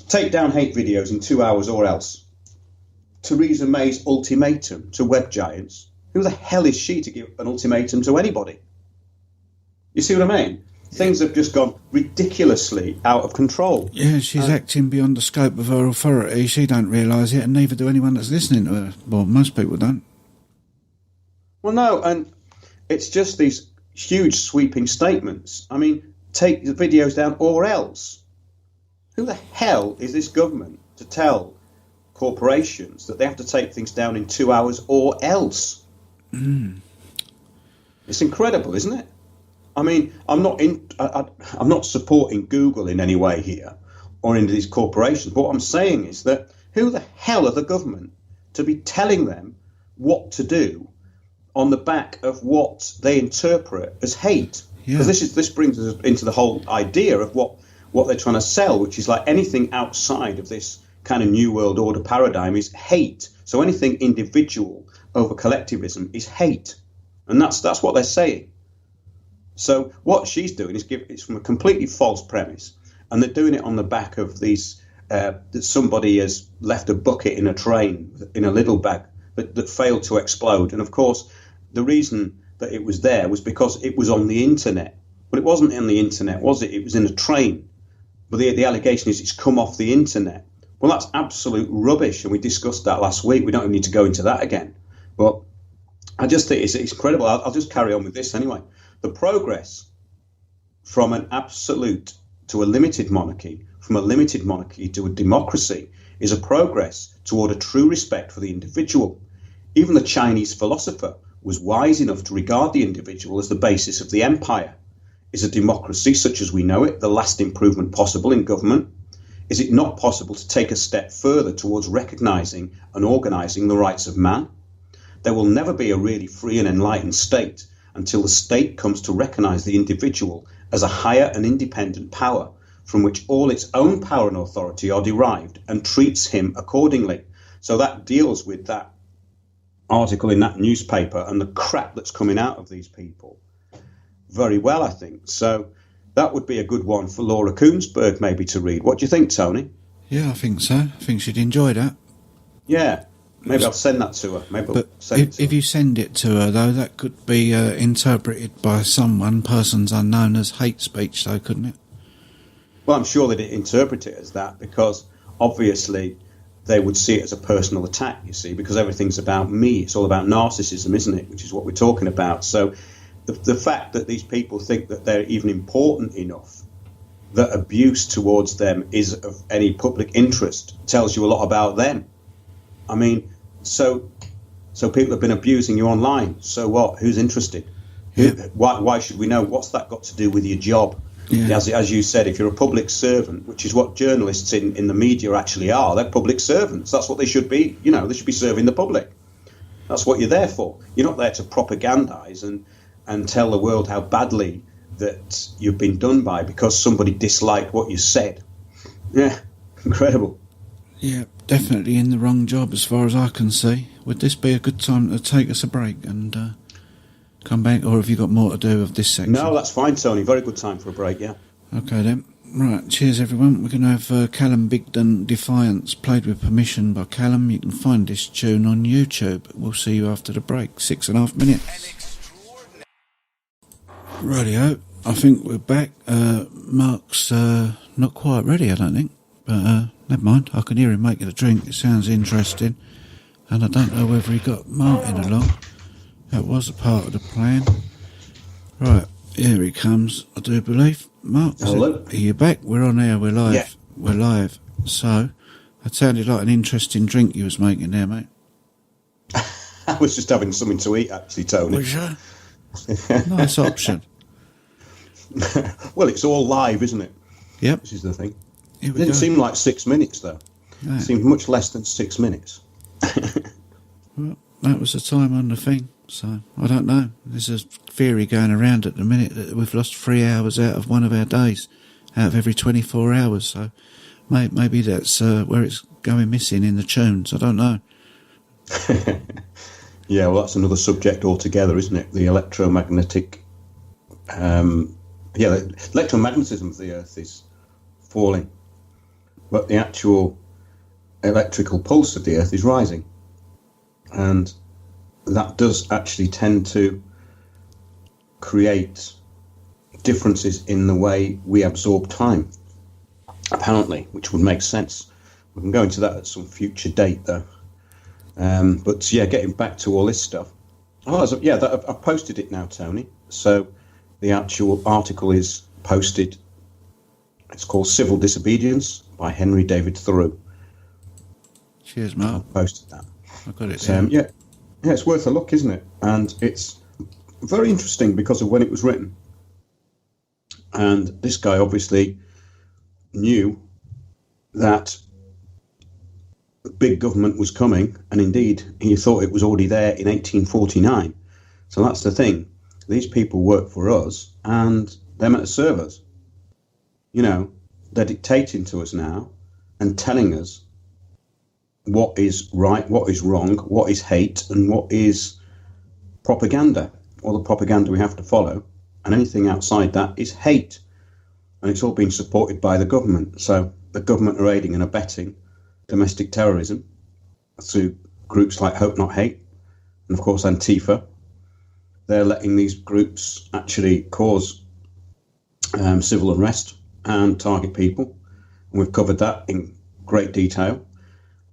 take down hate videos in 2 hours or else. Theresa May's ultimatum to web giants. Who the hell is she to give an ultimatum to anybody? You see what I mean? Things have just gone ridiculously out of control. Yeah, she's acting beyond the scope of her authority. She don't realise it, and neither do anyone that's listening to her. Well, most people don't. Well, no, and it's just these huge sweeping statements. I mean, take the videos down or else. Who the hell is this government to tell corporations that they have to take things down in 2 hours or else? It's incredible, isn't it? I mean, I'm not supporting Google in any way here or into these corporations. But what I'm saying is that who the hell are the government to be telling them what to do on the back of what they interpret as hate? Because this brings us into the whole idea of what they're trying to sell, which is like anything outside of this kind of New World Order paradigm is hate. So anything individual over collectivism is hate. And that's what they're saying. So what she's doing is it's from a completely false premise, and they're doing it on the back of these that somebody has left a bucket in a train in a little bag that failed to explode. And of course, the reason that it was there was because it was on the internet. But it wasn't on the internet, was it? It was in a train. But the allegation is it's come off the internet. Well, that's absolute rubbish, and we discussed that last week. We don't need to go into that again. But I just think it's incredible. I'll just carry on with this anyway. The progress from an absolute to a limited monarchy, from a limited monarchy to a democracy, is a progress toward a true respect for the individual. Even the Chinese philosopher was wise enough to regard the individual as the basis of the empire. Is a democracy such as we know it the last improvement possible in government? Is it not possible to take a step further towards recognising and organising the rights of man? There will never be a really free and enlightened state until the state comes to recognise the individual as a higher and independent power from which all its own power and authority are derived, and treats him accordingly. So that deals with that article in that newspaper and the crap that's coming out of these people very well, I think. So that would be a good one for Laura Koonsberg maybe to read. What do you think, Tony? Yeah, I think so. I think she'd enjoy that. Yeah. Maybe I'll send that to her. If you send it to her, though, that could be interpreted by persons unknown, as hate speech, though, couldn't it? Well, I'm sure they didn't interpret it as that, because obviously they would see it as a personal attack, you see, because everything's about me. It's all about narcissism, isn't it? Which is what we're talking about. So the fact that these people think that they're even important enough that abuse towards them is of any public interest tells you a lot about them. I mean, so people have been abusing you online. So what? Who's interested? Yeah. Why should we know? What's that got to do with your job? Yeah. As you said, if you're a public servant, which is what journalists in the media actually are, they're public servants. That's what they should be. You know, they should be serving the public. That's what you're there for. You're not there to propagandize and tell the world how badly that you've been done by because somebody disliked what you said. Yeah, incredible. Yeah, definitely in the wrong job as far as I can see. Would this be a good time to take us a break and come back, or have you got more to do of this section? No, that's fine, Tony. Very good time for a break, yeah. Okay then. Right, cheers everyone. We're going to have Callum Bigden Defiance, played with permission by Callum. You can find this tune on YouTube. We'll see you after the break. 6.5 minutes. Rightio, I think we're back. Mark's not quite ready, I don't think. But never mind, I can hear him making a drink. It sounds interesting. And I don't know whether he got Martin along. That was a part of the plan. Right, here he comes, I do believe. Mark, hello. Are you back? We're on air, we're live. Yeah. We're live. So, that sounded like an interesting drink you was making there, mate. I was just having something to eat, actually, Tony. Was you? Nice option. Well, it's all live, isn't it? Yep. This is the thing. Here It we didn't go. seem like 6 minutes, though. No. It seemed much less than 6 minutes. Well, that was the time on the thing, so I don't know. There's a theory going around at the minute that we've lost 3 hours out of one of our days, out of every 24 hours, so maybe that's where it's going missing in the tunes. I don't know. Yeah, well, that's another subject altogether, isn't it? The electromagnetic... the electromagnetism of the Earth is falling, but the actual electrical pulse of the Earth is rising. And that does actually tend to create differences in the way we absorb time, apparently, which would make sense. We can go into that at some future date, though. But yeah, getting back to all this stuff. I've posted it now, Tony. So the actual article is posted. It's called Civil Disobedience by Henry David Thoreau. Cheers, Mark. I've posted that. I got it. Yeah, it's worth a look, isn't it? And it's very interesting because of when it was written. And this guy obviously knew that big government was coming, and indeed he thought it was already there in 1849. So that's the thing. These people work for us, and they're meant to serve us. You know, they're dictating to us now and telling us what is right, what is wrong, what is hate, and what is propaganda, or the propaganda we have to follow. And anything outside that is hate. And it's all being supported by the government. So the government are aiding and abetting domestic terrorism through groups like Hope Not Hate, and of course Antifa. They're letting these groups actually cause civil unrest and target people. And we've covered that in great detail.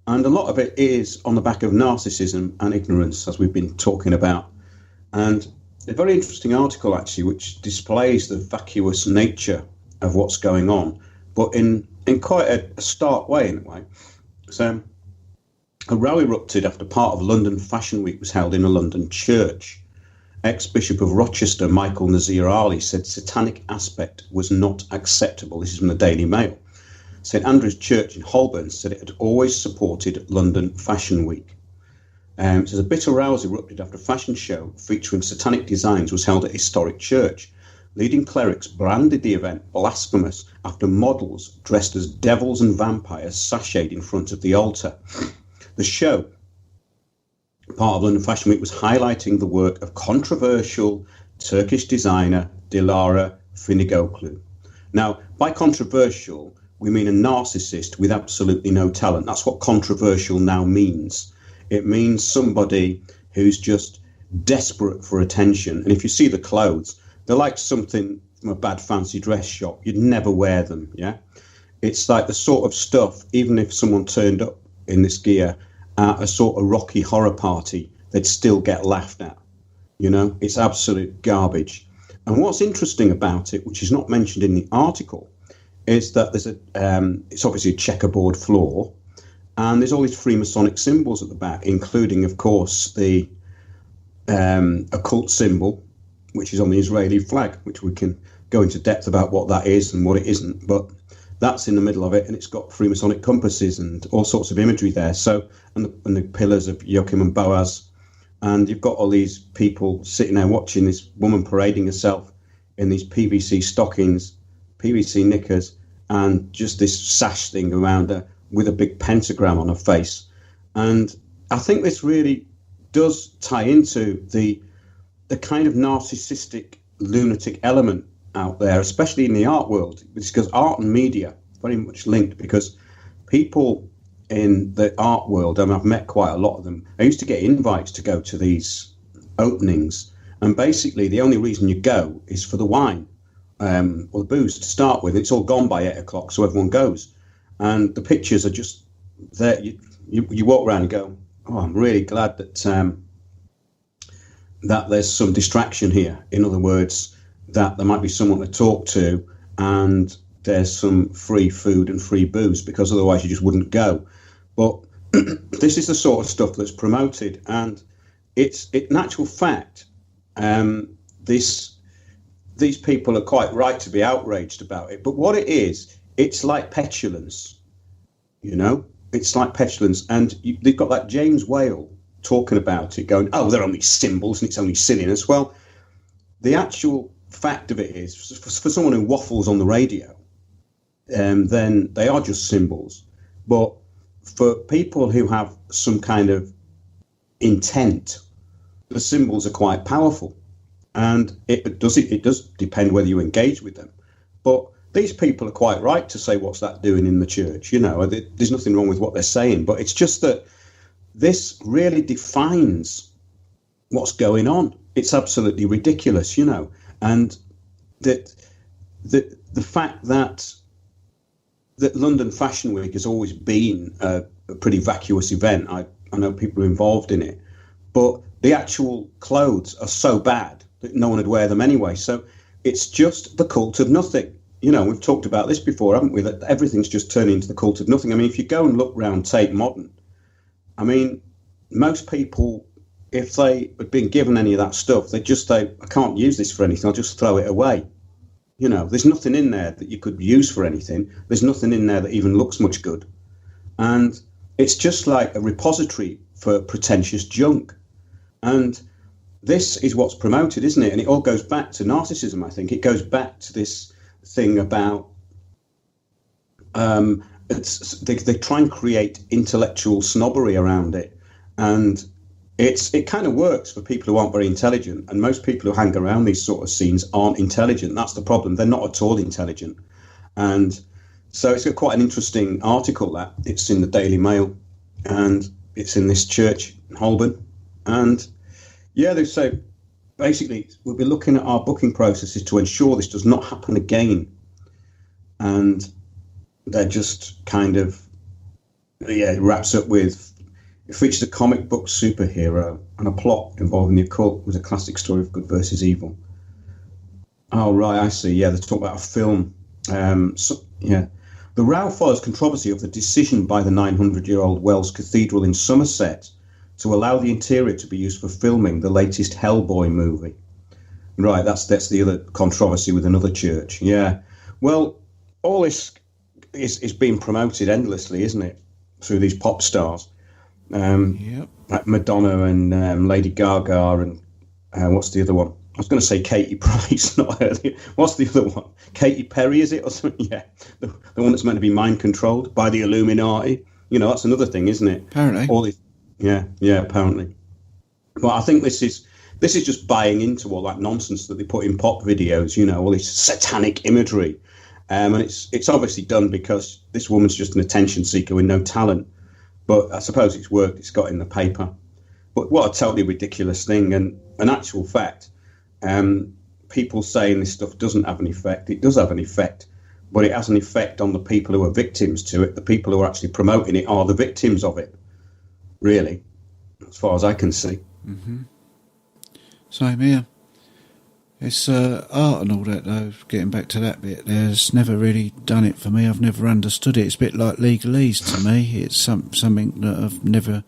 And a lot of it is on the back of narcissism and ignorance, as we've been talking about. And a very interesting article, actually, which displays the vacuous nature of what's going on, but in quite a stark way, in a way. So a row erupted after part of London Fashion Week was held in a London church. Ex-Bishop of Rochester, Michael Nazir Ali, said satanic aspect was not acceptable. This is from the Daily Mail. St Andrew's Church in Holborn said it had always supported London Fashion Week. It says a bitter row erupted after a fashion show featuring satanic designs was held at a historic church. Leading clerics branded the event blasphemous after models dressed as devils and vampires sashayed in front of the altar. The show, part of London Fashion Week, was highlighting the work of controversial Turkish designer Dilara Finigoglu. Now, by controversial, we mean a narcissist with absolutely no talent. That's what controversial now means. It means somebody who's just desperate for attention. And if you see the clothes, they're like something from a bad fancy dress shop. You'd never wear them, yeah? It's like the sort of stuff, even if someone turned up in this gear at a sort of Rocky Horror party, they'd still get laughed at. You know, it's absolute garbage. And what's interesting about it, which is not mentioned in the article, is that there's it's obviously a checkerboard floor, and there's all these Freemasonic symbols at the back, including, of course, the occult symbol, which is on the Israeli flag, which we can go into depth about what that is and what it isn't. But that's in the middle of it, and it's got Freemasonic compasses and all sorts of imagery there. So, and the pillars of Joachim and Boaz. And you've got all these people sitting there watching this woman parading herself in these PVC stockings, PVC knickers, and just this sash thing around her with a big pentagram on her face. And I think this really does tie into the kind of narcissistic, lunatic element out there, especially in the art world, because art and media very much linked, because people in the art world, and I've met quite a lot of them, I used to get invites to go to these openings, and basically the only reason you go is for the wine or the booze to start with. It's all gone by 8 o'clock, so everyone goes, and the pictures are just there. You walk around and go, oh, I'm really glad that that there's some distraction here. In other words, that there might be someone to talk to, and there's some free food and free booze, because otherwise you just wouldn't go. But this is the sort of stuff that's promoted, and in actual fact, these people are quite right to be outraged about it. But what it is, it's like petulance, you know? It's like petulance, and they've got that James Whale talking about it, going, oh, they're only symbols and it's only silliness. Well, the actual fact of it is, for someone who waffles on the radio, then they are just symbols. But for people who have some kind of intent, the symbols are quite powerful. And it does depend whether you engage with them. But these people are quite right to say, what's that doing in the church? You know, there's nothing wrong with what they're saying. But it's just that this really defines what's going on. It's absolutely ridiculous, you know. And that the fact that London Fashion Week has always been a pretty vacuous event. I know people are involved in it, but the actual clothes are so bad that no one would wear them anyway. So it's just the cult of nothing. You know, we've talked about this before, haven't we? That everything's just turning into the cult of nothing. I mean, if you go and look round Tate Modern, I mean, most people, if they had been given any of that stuff, they'd just say, I can't use this for anything, I'll just throw it away. You know, there's nothing in there that you could use for anything. There's nothing in there that even looks much good. And it's just like a repository for pretentious junk. And this is what's promoted, isn't it? And it all goes back to narcissism, I think. It goes back to this thing about they try and create intellectual snobbery around it. And it kind of works for people who aren't very intelligent, and most people who hang around these sort of scenes aren't intelligent. That's the problem. They're not at all intelligent. And so it's got quite an interesting article that it's in the Daily Mail, and it's in this church in Holborn. And yeah, they say basically we'll be looking at our booking processes to ensure this does not happen again. And they're just kind of, yeah, it wraps up with, it features a comic book superhero and a plot involving the occult was a classic story of good versus evil. Oh, right, I see. Yeah, they talk about a film. Yeah. The row follows controversy of the decision by the 900-year-old Wells Cathedral in Somerset to allow the interior to be used for filming the latest Hellboy movie. Right, that's the other controversy with another church. Yeah. Well, all this is being promoted endlessly, isn't it, through these pop stars? Yep. Like Madonna and Lady Gaga and what's the other one? I was going to say Katie Price, not her. What's the other one? Katy Perry, is it, or something? Yeah, the one that's meant to be mind controlled by the Illuminati. You know, that's another thing, isn't it? Apparently. All these, yeah, apparently. But I think this is just buying into all that nonsense that they put in pop videos. You know, all this satanic imagery, and it's obviously done because this woman's just an attention seeker with no talent. But I suppose it's worked. It's got in the paper. But what a totally ridiculous thing. And an actual fact, people saying this stuff doesn't have an effect. It does have an effect. but it has an effect on the people who are victims to it. The people who are actually promoting it are the victims of it, really, as far as I can see. Mm-hmm. Same here. It's art and all that, though. Getting back to that bit, there's never really done it for me. I've never understood it. It's a bit like legalese to me. It's something that I've never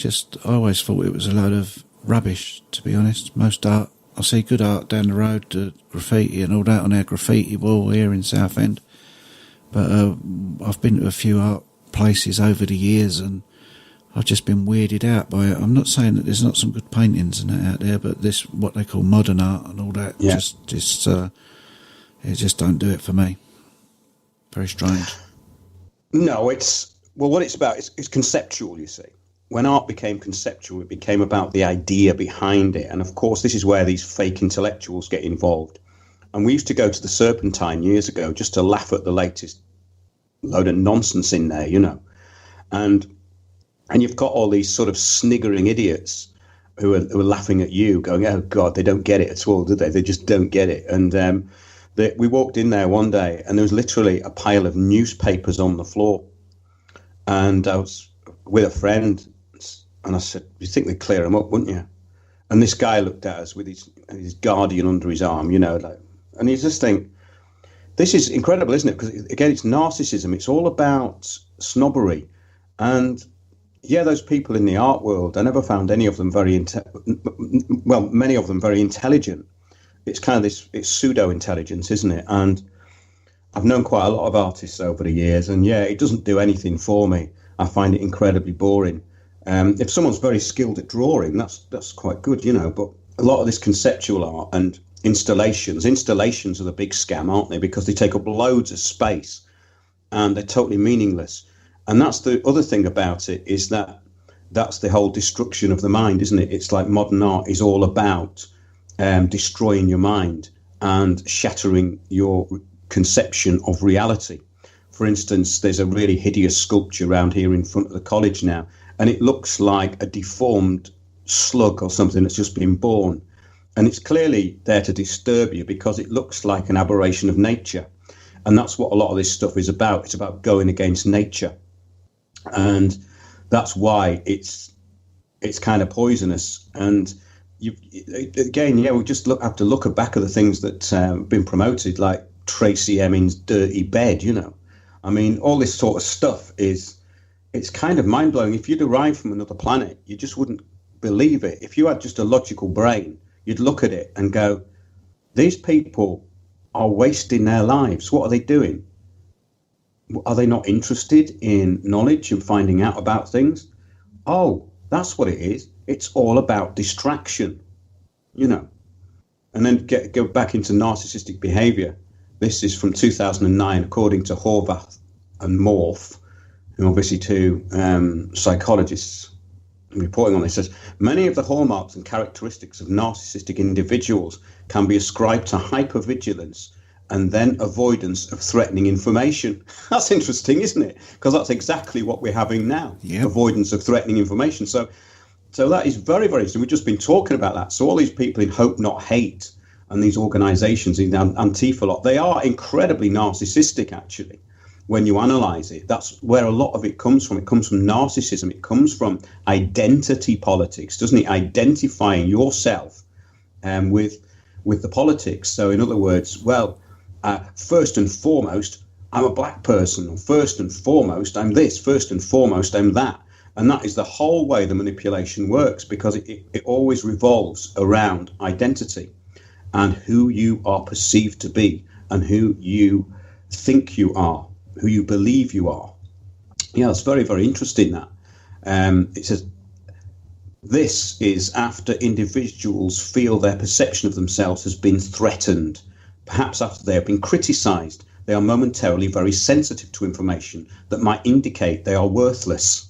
I always thought it was a load of rubbish, to be honest. Most art, I see good art down the road, graffiti and all that on our graffiti wall here in Southend. But I've been to a few art places over the years and I've just been weirded out by it. I'm not saying that there's not some good paintings and that out there, but this, what they call modern art and all that, it just don't do it for me. Very strange. No, what it's about, it's conceptual, you see. When art became conceptual, it became about the idea behind it. And of course, this is where these fake intellectuals get involved. And we used to go to the Serpentine years ago just to laugh at the latest load of nonsense in there, you know. And you've got all these sort of sniggering idiots who are laughing at you, going, "Oh God, they don't get it at all, do they? They just don't get it." And we walked in there one day, and there was literally a pile of newspapers on the floor. And I was with a friend, and I said, "You think they'd clear them up, wouldn't you?" And this guy looked at us with his Guardian under his arm, you know, and you just think, this is incredible, isn't it? Because again, it's narcissism. It's all about snobbery, and yeah, those people in the art world, I never found any of them many of them very intelligent. It's kind of it's pseudo-intelligence, isn't it? And I've known quite a lot of artists over the years, and yeah, it doesn't do anything for me. I find it incredibly boring. If someone's very skilled at drawing, that's quite good, you know, but a lot of this conceptual art and installations are the big scam, aren't they? Because they take up loads of space and they're totally meaningless. And that's the other thing about it, is that's the whole destruction of the mind, isn't it? It's like modern art is all about destroying your mind and shattering your conception of reality. For instance, there's a really hideous sculpture around here in front of the college now, and it looks like a deformed slug or something that's just been born. And it's clearly there to disturb you because it looks like an aberration of nature. And that's what a lot of this stuff is about. It's about going against nature. And that's why it's kind of poisonous. And we just have to look back at the things that have been promoted, like Tracy Emin's Dirty Bed, you know. I mean, all this sort of stuff it's kind of mind-blowing. If you'd arrived from another planet, you just wouldn't believe it. If you had just a logical brain, you'd look at it and go, these people are wasting their lives. What are they doing? Are they not interested in knowledge and finding out about things? Oh, that's what it is. It's all about distraction, you know. And then go back into narcissistic behavior. This is from 2009, according to Horvath and Morph, who are obviously two psychologists reporting on this. Says many of the hallmarks and characteristics of narcissistic individuals can be ascribed to hypervigilance and then avoidance of threatening information. That's interesting, isn't it? Because that's exactly what we're having now. Yep. Avoidance of threatening information. So that is very, very interesting. We've just been talking about that. So all these people in Hope Not Hate and these organizations in Antifa lot, they are incredibly narcissistic, actually, when you analyze it. That's where a lot of it comes from. It comes from narcissism. It comes from identity politics, doesn't it? Identifying yourself with the politics. So in other words, first and foremost, I'm a black person. Or first and foremost, I'm this. First and foremost, I'm that. And that is the whole way the manipulation works, because it always revolves around identity and who you are perceived to be and who you think you are, who you believe you are. Yeah, it's very, very interesting that. It says, this is after individuals feel their perception of themselves has been threatened. Perhaps after they have been criticised, they are momentarily very sensitive to information that might indicate they are worthless.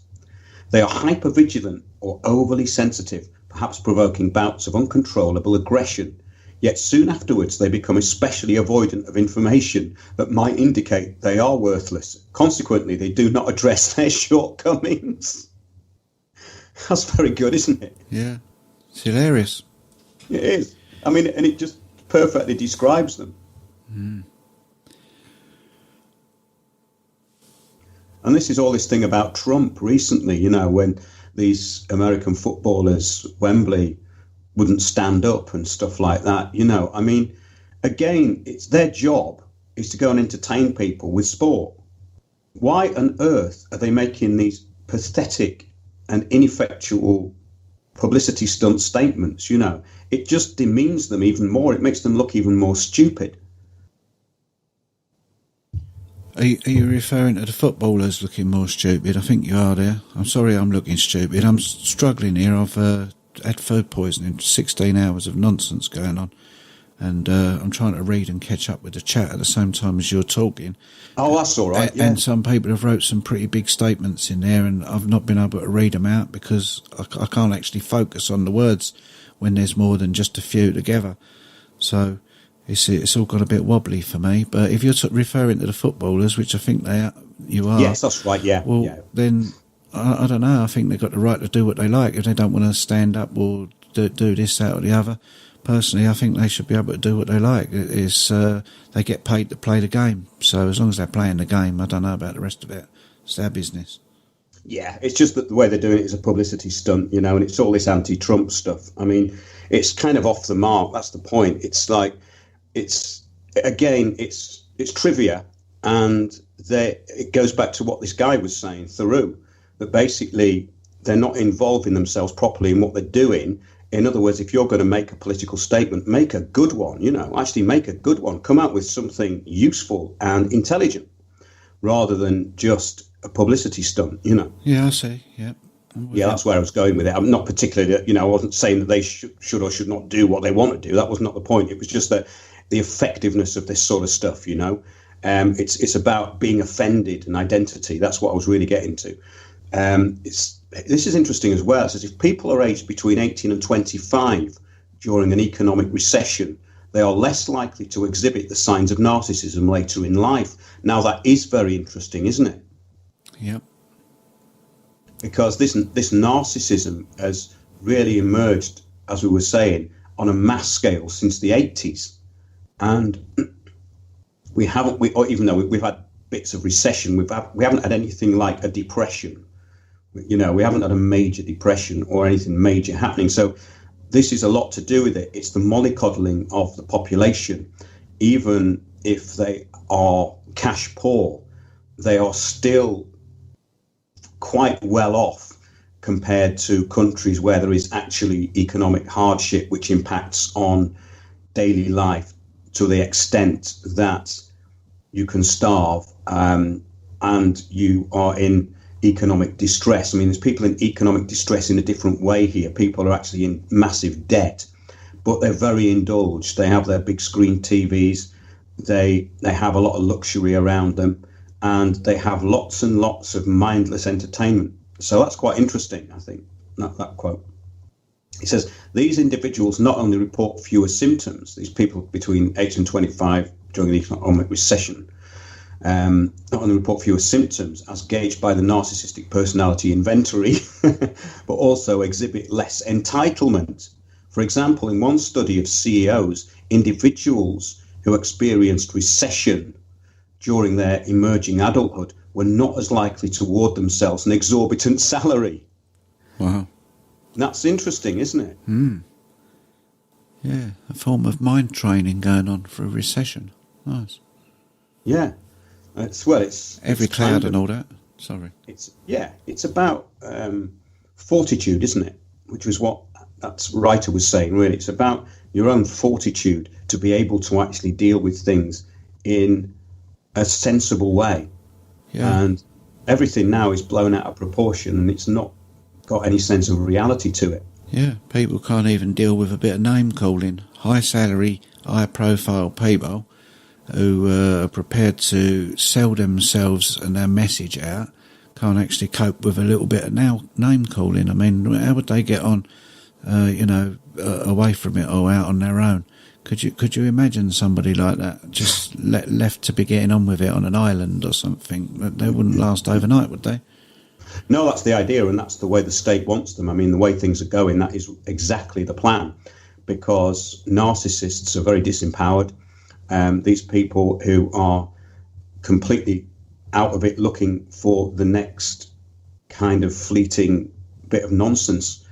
They are hypervigilant or overly sensitive, perhaps provoking bouts of uncontrollable aggression. Yet soon afterwards, they become especially avoidant of information that might indicate they are worthless. Consequently, they do not address their shortcomings. That's very good, isn't it? Yeah, it's hilarious. It is. I mean, and it just perfectly describes them. Mm. And this is all this thing about Trump recently, you know, when these American footballers, Wembley, wouldn't stand up and stuff like that. You know, I mean, again, it's their job is to go and entertain people with sport. Why on earth are they making these pathetic and ineffectual publicity stunt statements? You know, it just demeans them even more. It makes them look even more stupid. Are you referring to the footballers looking more stupid? I think you are there. I'm sorry I'm looking stupid. I'm struggling here. I've had food poisoning, 16 hours of nonsense going on. And I'm trying to read and catch up with the chat at the same time as you're talking. Oh, that's all right. Yeah. And some people have wrote some pretty big statements in there, and I've not been able to read them out because I can't actually focus on the words when there's more than just a few together. So it's all got a bit wobbly for me. But if you're referring to the footballers, which I think you are. Yes, that's right. Yeah. Well, yeah. Then I don't know. I think they've got the right to do what they like. If they don't want to stand up or do this, that, or the other. Personally, I think they should be able to do what they like. They get paid to play the game. So as long as they're playing the game, I don't know about the rest of it. It's their business. Yeah, it's just that the way they're doing it is a publicity stunt, you know, and it's all this anti-Trump stuff. I mean, it's kind of off the mark. That's the point. It's like, it's trivia, and it goes back to what this guy was saying, Theroux, that basically they're not involving themselves properly in what they're doing. In other words, if you're going to make a political statement, make a good one, you know, actually make a good one. Come out with something useful and intelligent rather than just a publicity stunt, you know. Yeah, I see. Yeah. Yeah, that's where I was going with it. I'm not particularly, you know, I wasn't saying that they should or should not do what they want to do. That was not the point. It was just the effectiveness of this sort of stuff, you know. It's about being offended and identity. That's what I was really getting to. This is interesting as well. It says if people are aged between 18 and 25 during an economic recession, they are less likely to exhibit the signs of narcissism later in life. Now, that is very interesting, isn't it? Yep. Because this narcissism has really emerged, as we were saying, on a mass scale since the 80s. And even though we've had bits of recession, we haven't had anything like a depression. You know, we haven't had a major depression or anything major happening. So this is a lot to do with it. It's the mollycoddling of the population. Even if they are cash poor, they are still quite well off compared to countries where there is actually economic hardship, which impacts on daily life to the extent that you can starve and you are in economic distress. I mean, there's people in economic distress in a different way here. People are actually in massive debt, but they're very indulged. They have their big screen TVs. They have a lot of luxury around them, and they have lots and lots of mindless entertainment. So that's quite interesting, I think, that quote. He says, these individuals not only report fewer symptoms, these people between 18 and 25 during the economic recession, not only report fewer symptoms as gauged by the narcissistic personality inventory, but also exhibit less entitlement. For example, in one study of CEOs, individuals who experienced recession during their emerging adulthood were not as likely to award themselves an exorbitant salary. Wow. That's interesting, isn't it? Yeah, a form of mind training going on for a recession. Nice. Yeah. It's every cloud and all that. Sorry. It's about fortitude, isn't it? Which was what that writer was saying. Really, it's about your own fortitude to be able to actually deal with things in a sensible way. Yeah. And everything now is blown out of proportion, and it's not got any sense of reality to it. Yeah, people can't even deal with a bit of name calling. High salary, high profile people who are prepared to sell themselves and their message out can't actually cope with a little bit of name calling. I mean, how would they get on, away from it or out on their own? Could you imagine somebody like that just left to be getting on with it on an island or something? They wouldn't last overnight, would they? No, that's the idea, and that's the way the state wants them. I mean, the way things are going, that is exactly the plan, because narcissists are very disempowered. These people who are completely out of it looking for the next kind of fleeting bit of nonsense,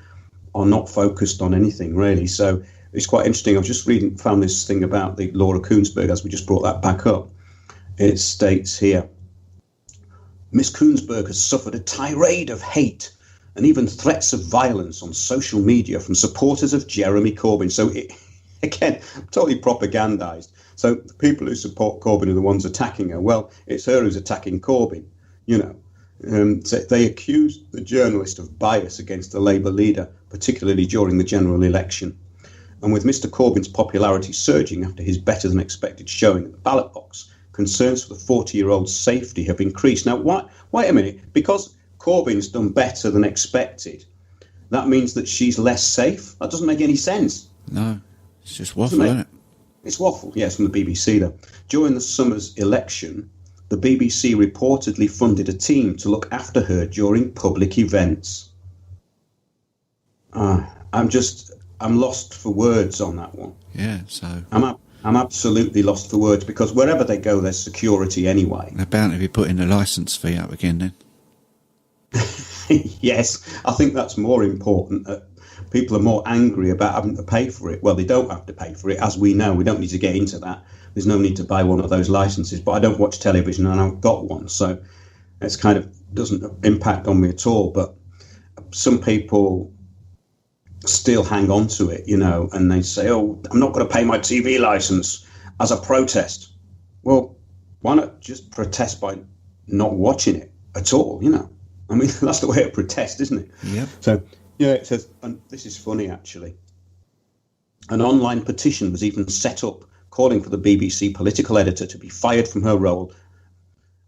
are not focused on anything really. So it's quite interesting. I've just found this thing about the Laura Kuenssberg, as we just brought that back up. It states here, Miss Kuenssberg has suffered a tirade of hate and even threats of violence on social media from supporters of Jeremy Corbyn. So it, again, totally propagandized. So the people who support Corbyn are the ones attacking her. Well, it's her who's attacking Corbyn, you know. So they accused the journalist of bias against the Labour leader, particularly during the general election. And with Mr Corbyn's popularity surging after his better-than-expected showing at the ballot box, concerns for the 40-year-old's safety have increased. Now, wait a minute, because Corbyn's done better than expected, that means that she's less safe? That doesn't make any sense. No, it's just waffle, isn't it? It's waffle, yes, from the BBC, though. During the summer's election, the BBC reportedly funded a team to look after her during public events. I'm lost for words on that one. Yeah, so... I'm absolutely lost for words, because wherever they go, there's security anyway. They're bound to be putting the licence fee up again then. Yes, I think that's more important. People are more angry about having to pay for it. Well, they don't have to pay for it, as we know. We don't need to get into that. There's no need to buy one of those licences. But I don't watch television and I've got one, so it's kind of doesn't impact on me at all. But some people still hang on to it, you know, and they say, oh, I'm not going to pay my TV licence as a protest. Well, why not just protest by not watching it at all, you know? I mean, that's the way to protest, isn't it? Yep. So, yeah, it says, and this is funny, actually. An online petition was even set up calling for the BBC political editor to be fired from her role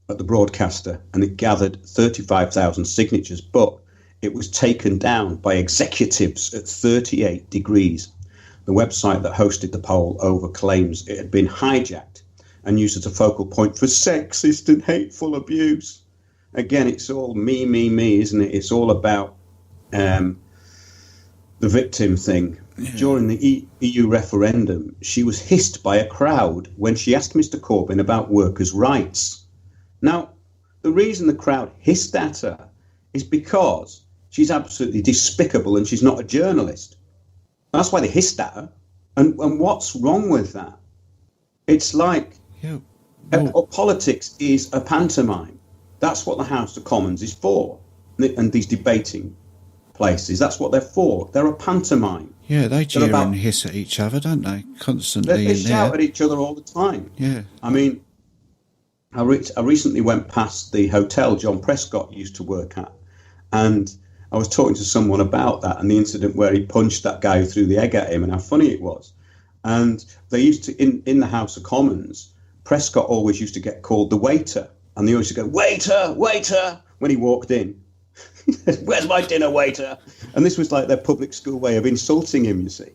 at the broadcaster, and it gathered 35,000 signatures, but it was taken down by executives at 38 degrees. The website that hosted the poll over claims it had been hijacked and used as a focal point for sexist and hateful abuse. Again, it's all me, isn't it? It's all about the victim thing. Yeah. During the EU referendum, she was hissed by a crowd when she asked Mr Corbyn about workers' rights. Now, the reason the crowd hissed at her is because she's absolutely despicable and she's not a journalist. That's why they hissed at her. And what's wrong with that? It's like politics is a pantomime. That's what the House of Commons is for. And these debating places, that's what they're for. They're a pantomime. Yeah, they jeer and hiss at each other, don't they? Constantly. They shout at each other all the time. Yeah. I mean, I recently went past the hotel John Prescott used to work at, and I was talking to someone about that and the incident where he punched that guy who threw the egg at him and how funny it was. And they used to, in the House of Commons, Prescott always used to get called the waiter. And they always used to go, waiter, waiter, when he walked in. Where's my dinner, waiter? And this was like their public school way of insulting him, you see.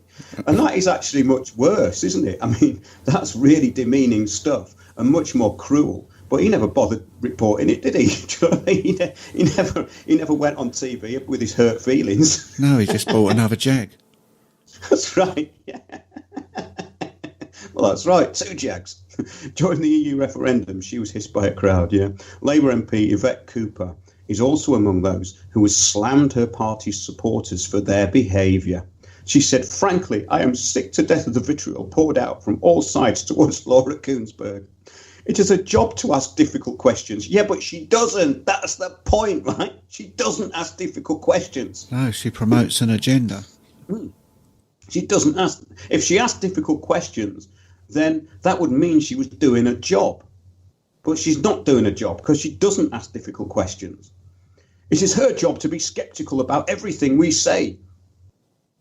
And that is actually much worse, isn't it? I mean, that's really demeaning stuff and much more cruel. But he never bothered reporting it, did he? Do you know what I mean? He never went on TV with his hurt feelings. No, he just bought another Jag. That's right, yeah. Well, that's right, 2 Jags. During the EU referendum, she was hissed by a crowd, yeah. Labour MP Yvette Cooper is also among those who has slammed her party's supporters for their behaviour. She said, frankly, I am sick to death of the vitriol poured out from all sides towards Laura Kuenssberg. It is a job to ask difficult questions. Yeah, but she doesn't. That's the point, right? She doesn't ask difficult questions. No, she promotes an agenda. She doesn't ask. If she asked difficult questions, then that would mean she was doing a job. But she's not doing a job because she doesn't ask difficult questions. It is her job to be sceptical about everything we say.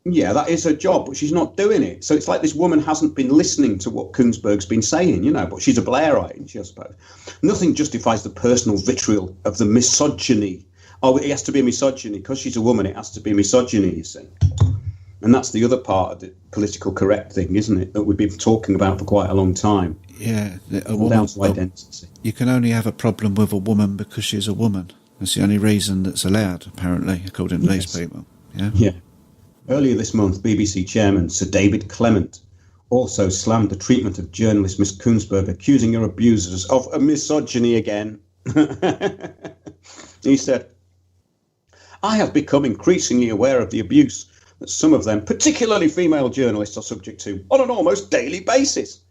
Yeah, that is her job, but she's not doing it. So it's like this woman hasn't been listening to what Kuenssberg's been saying, you know, but she's a Blairite, isn't she, I suppose. Nothing justifies the personal vitriol of the misogyny. Oh, it has to be misogyny. Because she's a woman, it has to be misogyny, you see. And that's the other part of the political correct thing, isn't it, that we've been talking about for quite a long time. Yeah, a woman, down to identity. You can only have a problem with a woman because she's a woman. That's the only reason that's allowed, apparently, according to these people. Yeah. Yeah. Earlier this month, BBC chairman Sir David Clement also slammed the treatment of journalist Miss Kuenssberg, accusing her abusers of a misogyny again. He said, I have become increasingly aware of the abuse that some of them, particularly female journalists, are subject to on an almost daily basis.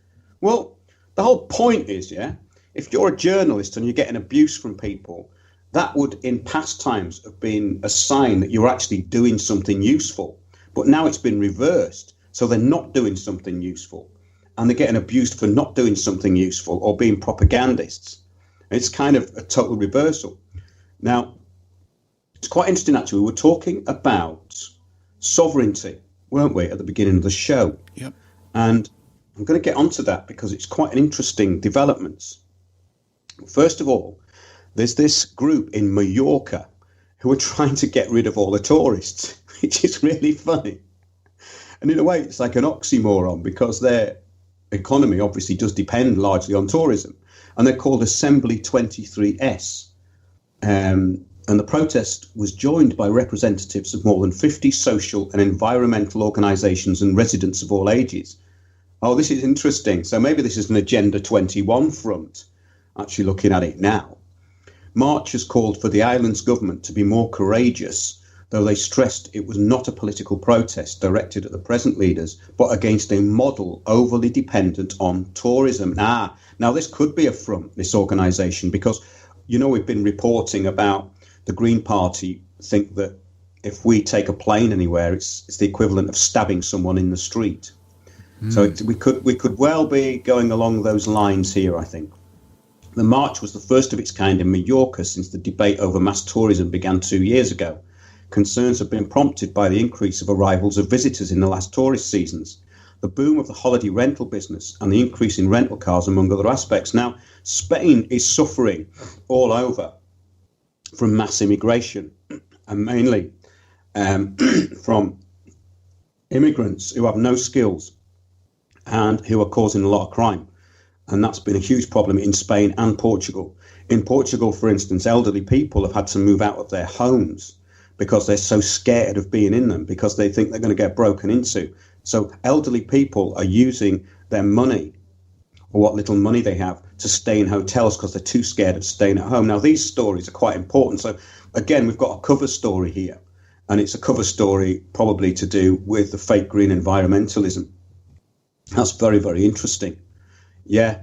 Well, the whole point is, if you're a journalist and you're getting abuse from people, that would in past times have been a sign that you're actually doing something useful. But now it's been reversed. So they're not doing something useful. And they're getting abused for not doing something useful or being propagandists. It's kind of a total reversal. Now, it's quite interesting, actually. We were talking about sovereignty, weren't we, at the beginning of the show? Yep. And I'm going to get onto that because it's quite an interesting development. First of all, there's this group in Mallorca who are trying to get rid of all the tourists, which is really funny. And in a way, it's like an oxymoron because their economy obviously does depend largely on tourism. And they're called Assembly 23S. And the protest was joined by representatives of more than 50 social and environmental organisations and residents of all ages. Oh, this is interesting. So maybe this is an Agenda 21 front, actually looking at it now. March has called for the island's government to be more courageous, though they stressed it was not a political protest directed at the present leaders, but against a model overly dependent on tourism. Now this could be a front, this organisation, because, we've been reporting about the Green Party think that if we take a plane anywhere, it's the equivalent of stabbing someone in the street. So we could well be going along those lines here, I think. The march was the first of its kind in Mallorca since the debate over mass tourism began 2 years ago. Concerns have been prompted by the increase of arrivals of visitors in the last tourist seasons, the boom of the holiday rental business, and the increase in rental cars, among other aspects. Now, Spain is suffering all over from mass immigration, and mainly from immigrants who have no skills and who are causing a lot of crime. And that's been a huge problem in Spain and Portugal. In Portugal, for instance, elderly people have had to move out of their homes because they're so scared of being in them, because they think they're going to get broken into. So elderly people are using their money, or what little money they have, to stay in hotels because they're too scared of staying at home. Now, these stories are quite important. So, again, we've got a cover story here, and it's a cover story probably to do with the fake green environmentalism. That's very, very interesting. Yeah.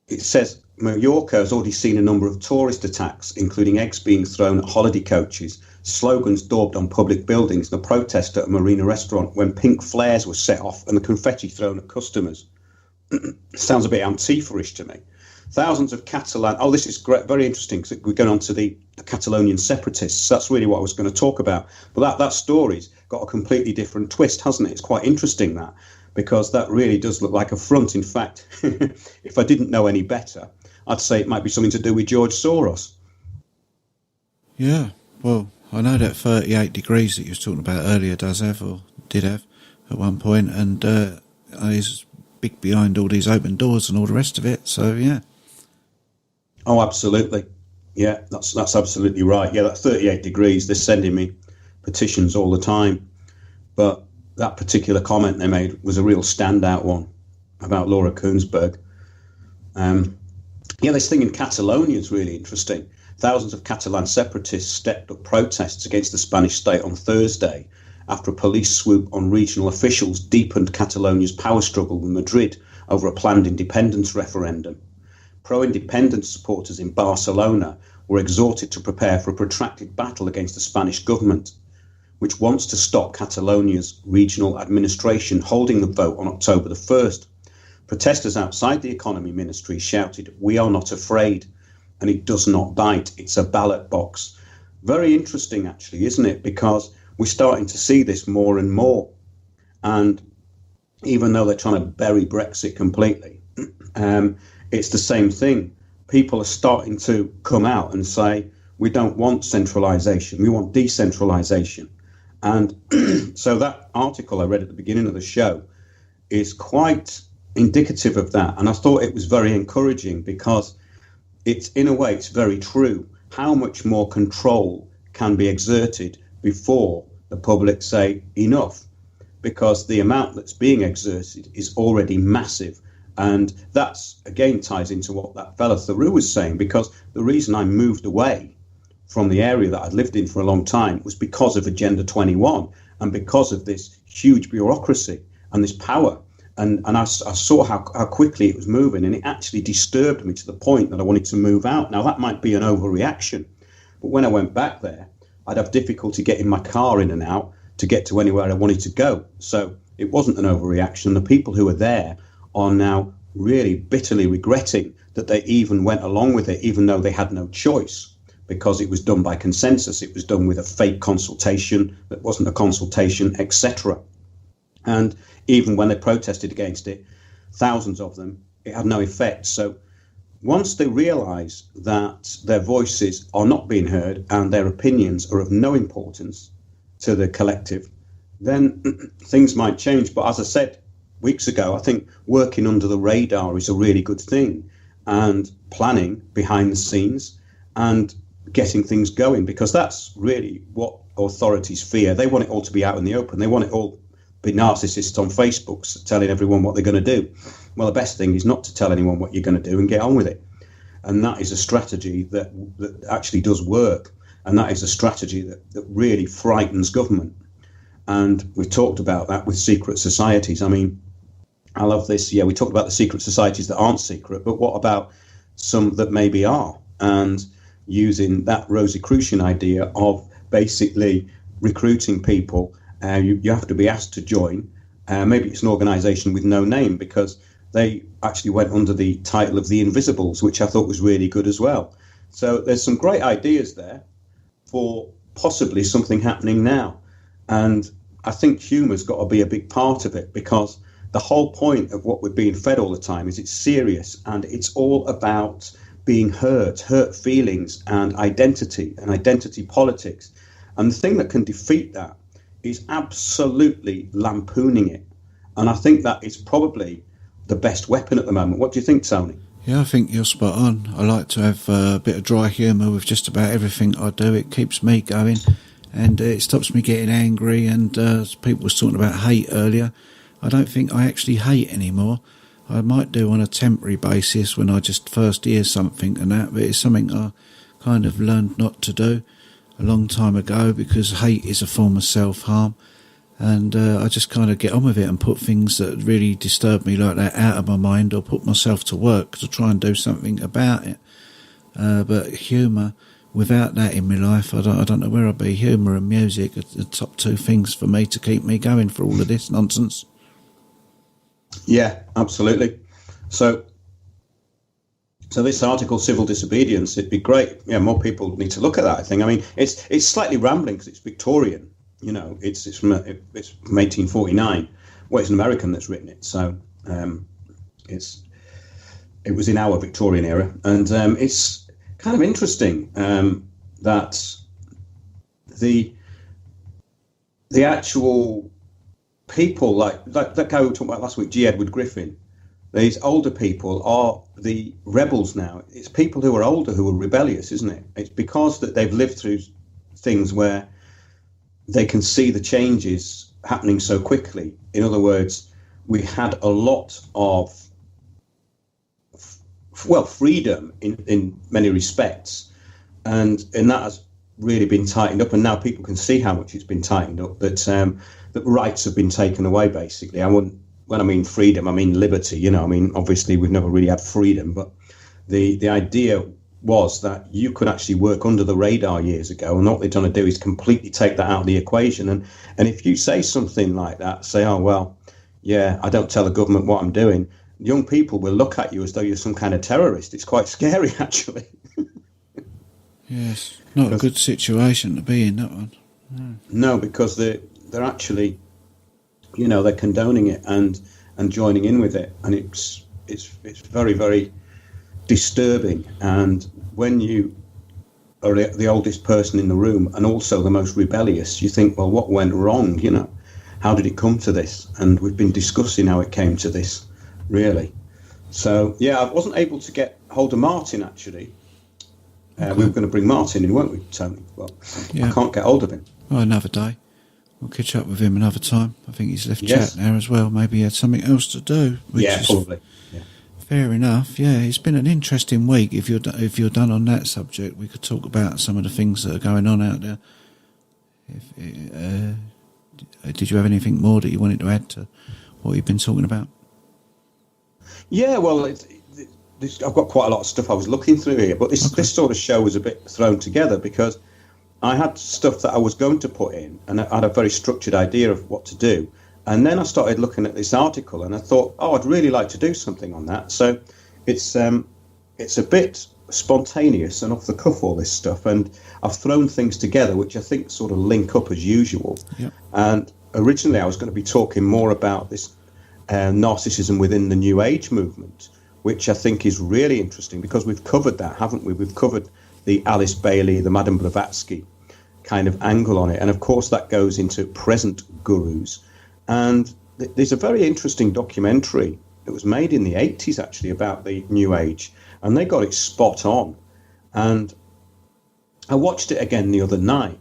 It says Mallorca has already seen a number of tourist attacks, including eggs being thrown at holiday coaches, slogans daubed on public buildings, and a protest at a marina restaurant when pink flares were set off and the confetti thrown at customers. Sounds a bit Antifa-ish to me. Thousands of Catalan... Oh, this is great, very interesting, because we're going on to the Catalonian separatists. That's really what I was going to talk about. But that story's got a completely different twist, hasn't it? It's quite interesting, that, because that really does look like a front. In fact, if I didn't know any better, I'd say it might be something to do with George Soros. Yeah, well, I know that 38 degrees that you were talking about earlier does have, or did have, at one point, and he's big behind all these open doors and all the rest of it, so yeah. Oh, absolutely. Yeah, that's absolutely right. Yeah, that 38 degrees, they're sending me petitions all the time. But that particular comment they made was a real standout one about Laura Koonsberg. This thing in Catalonia is really interesting. Thousands of Catalan separatists stepped up protests against the Spanish state on Thursday after a police swoop on regional officials deepened Catalonia's power struggle with Madrid over a planned independence referendum. Pro-independence supporters in Barcelona were exhorted to prepare for a protracted battle against the Spanish government, which wants to stop Catalonia's regional administration holding the vote on October the 1st. Protesters outside the economy ministry shouted, "We are not afraid," and it does not bite. It's a ballot box. Very interesting, actually, isn't it? Because we're starting to see this more and more. And even though they're trying to bury Brexit completely, it's the same thing. People are starting to come out and say, we don't want centralisation, we want decentralisation. And so that article I read at the beginning of the show is quite indicative of that. And I thought it was very encouraging because it's, in a way, it's very true. How much more control can be exerted before the public say enough? Because the amount that's being exerted is already massive. And that's, again, ties into what that fella Theroux was saying, because the reason I moved away from the area that I'd lived in for a long time was because of Agenda 21 and because of this huge bureaucracy and this power. And I saw how quickly it was moving, and it actually disturbed me to the point that I wanted to move out. Now, that might be an overreaction, but when I went back there, I'd have difficulty getting my car in and out to get to anywhere I wanted to go. So it wasn't an overreaction. The people who were there are now really bitterly regretting that they even went along with it, even though they had no choice, because it was done by consensus. It was done with a fake consultation that wasn't a consultation, etc. And even when they protested against it, thousands of them, it had no effect. So once they realise that their voices are not being heard and their opinions are of no importance to the collective, then things might change. But as I said weeks ago, I think working under the radar is a really good thing, and planning behind the scenes and getting things going, because that's really what authorities fear. They want it all to be out in the open. They want it all be narcissists on Facebook telling everyone what they're going to do. Well, the best thing is not to tell anyone what you're going to do and get on with it. And that is a strategy that actually does work. And that is a strategy that really frightens government. And we've talked about that with secret societies. I mean, I love this. Yeah, we talked about the secret societies that aren't secret, but what about some that maybe are? And using that Rosicrucian idea of basically recruiting people. You have to be asked to join. Maybe it's an organisation with no name, because they actually went under the title of the Invisibles, which I thought was really good as well. So there's some great ideas there for possibly something happening now. And I think humour's got to be a big part of it, because the whole point of what we're being fed all the time is it's serious, and it's all about being hurt feelings and identity politics. And the thing that can defeat that is absolutely lampooning it. And I think that is probably the best weapon at the moment. What do you think, Tony? Yeah, I think you're spot on. I like to have a bit of dry humour with just about everything I do. It keeps me going, and it stops me getting angry. And people were talking about hate earlier. I don't think I actually hate anymore. I might do on a temporary basis when I just first hear something and that, but it's something I kind of learned not to do a long time ago, because hate is a form of self-harm, and I just kind of get on with it and put things that really disturb me like that out of my mind, or put myself to work to try and do something about it. But humour, without that in my life, I don't know where I'd be. Humour and music are the top two things for me to keep me going for all of this nonsense. Yeah, absolutely. So this article, Civil Disobedience, it'd be great. Yeah, more people need to look at that, I think. I mean, it's slightly rambling because it's Victorian. You know, it's from 1849. Well, it's an American that's written it, so it was in our Victorian era, and it's kind of interesting that the actual people like that guy we were talking about last week, G. Edward Griffin. These older people are the rebels now. It's people who are older who are rebellious, isn't it? It's because that they've lived through things where they can see the changes happening so quickly. In other words, we had a lot of, freedom in many respects, and that has really been tightened up, and now people can see how much it's been tightened up, that rights have been taken away, basically. When I mean freedom, I mean liberty. You know, I mean, obviously we've never really had freedom, but the idea was that you could actually work under the radar years ago, and what they're trying to do is completely take that out of the equation. And if you say something like that, say, oh, well, yeah, I don't tell the government what I'm doing, young people will look at you as though you're some kind of terrorist. It's quite scary, actually. Yes, not a good situation to be in, that one. No, because they're actually, you know, they're condoning it and joining in with it, and it's very, very disturbing. And when you are the oldest person in the room and also the most rebellious, you think, well, what went wrong? You know, how did it come to this? And we've been discussing how it came to this, really. So yeah, I wasn't able to get hold of Martin, actually. We were going to bring Martin in, weren't we, Tony? Well, yeah. I can't get hold of him. Oh, another day. We'll catch up with him another time. I think he's left Yes. chat now as well. Maybe he had something else to do. Which Yeah, is probably. Yeah. fair enough. Yeah, it's been an interesting week. If you're done on that subject, we could talk about some of the things that are going on out there. Did you have anything more that you wanted to add to what you've been talking about? Yeah, well, I've got quite a lot of stuff I was looking through here, but this sort of show was a bit thrown together because I had stuff that I was going to put in, and I had a very structured idea of what to do. And then I started looking at this article, and I thought, I'd really like to do something on that. So it's a bit spontaneous and off the cuff, all this stuff, and I've thrown things together which I think sort of link up as usual. Yep. And originally I was going to be talking more about this narcissism within the New Age movement, which I think is really interesting because we've covered that, haven't we? We've covered the Alice Bailey, the Madame Blavatsky kind of angle on it. And of course that goes into present gurus. And there's a very interesting documentary that was made in the 80s actually about the New Age, and they got it spot on. And I watched it again the other night,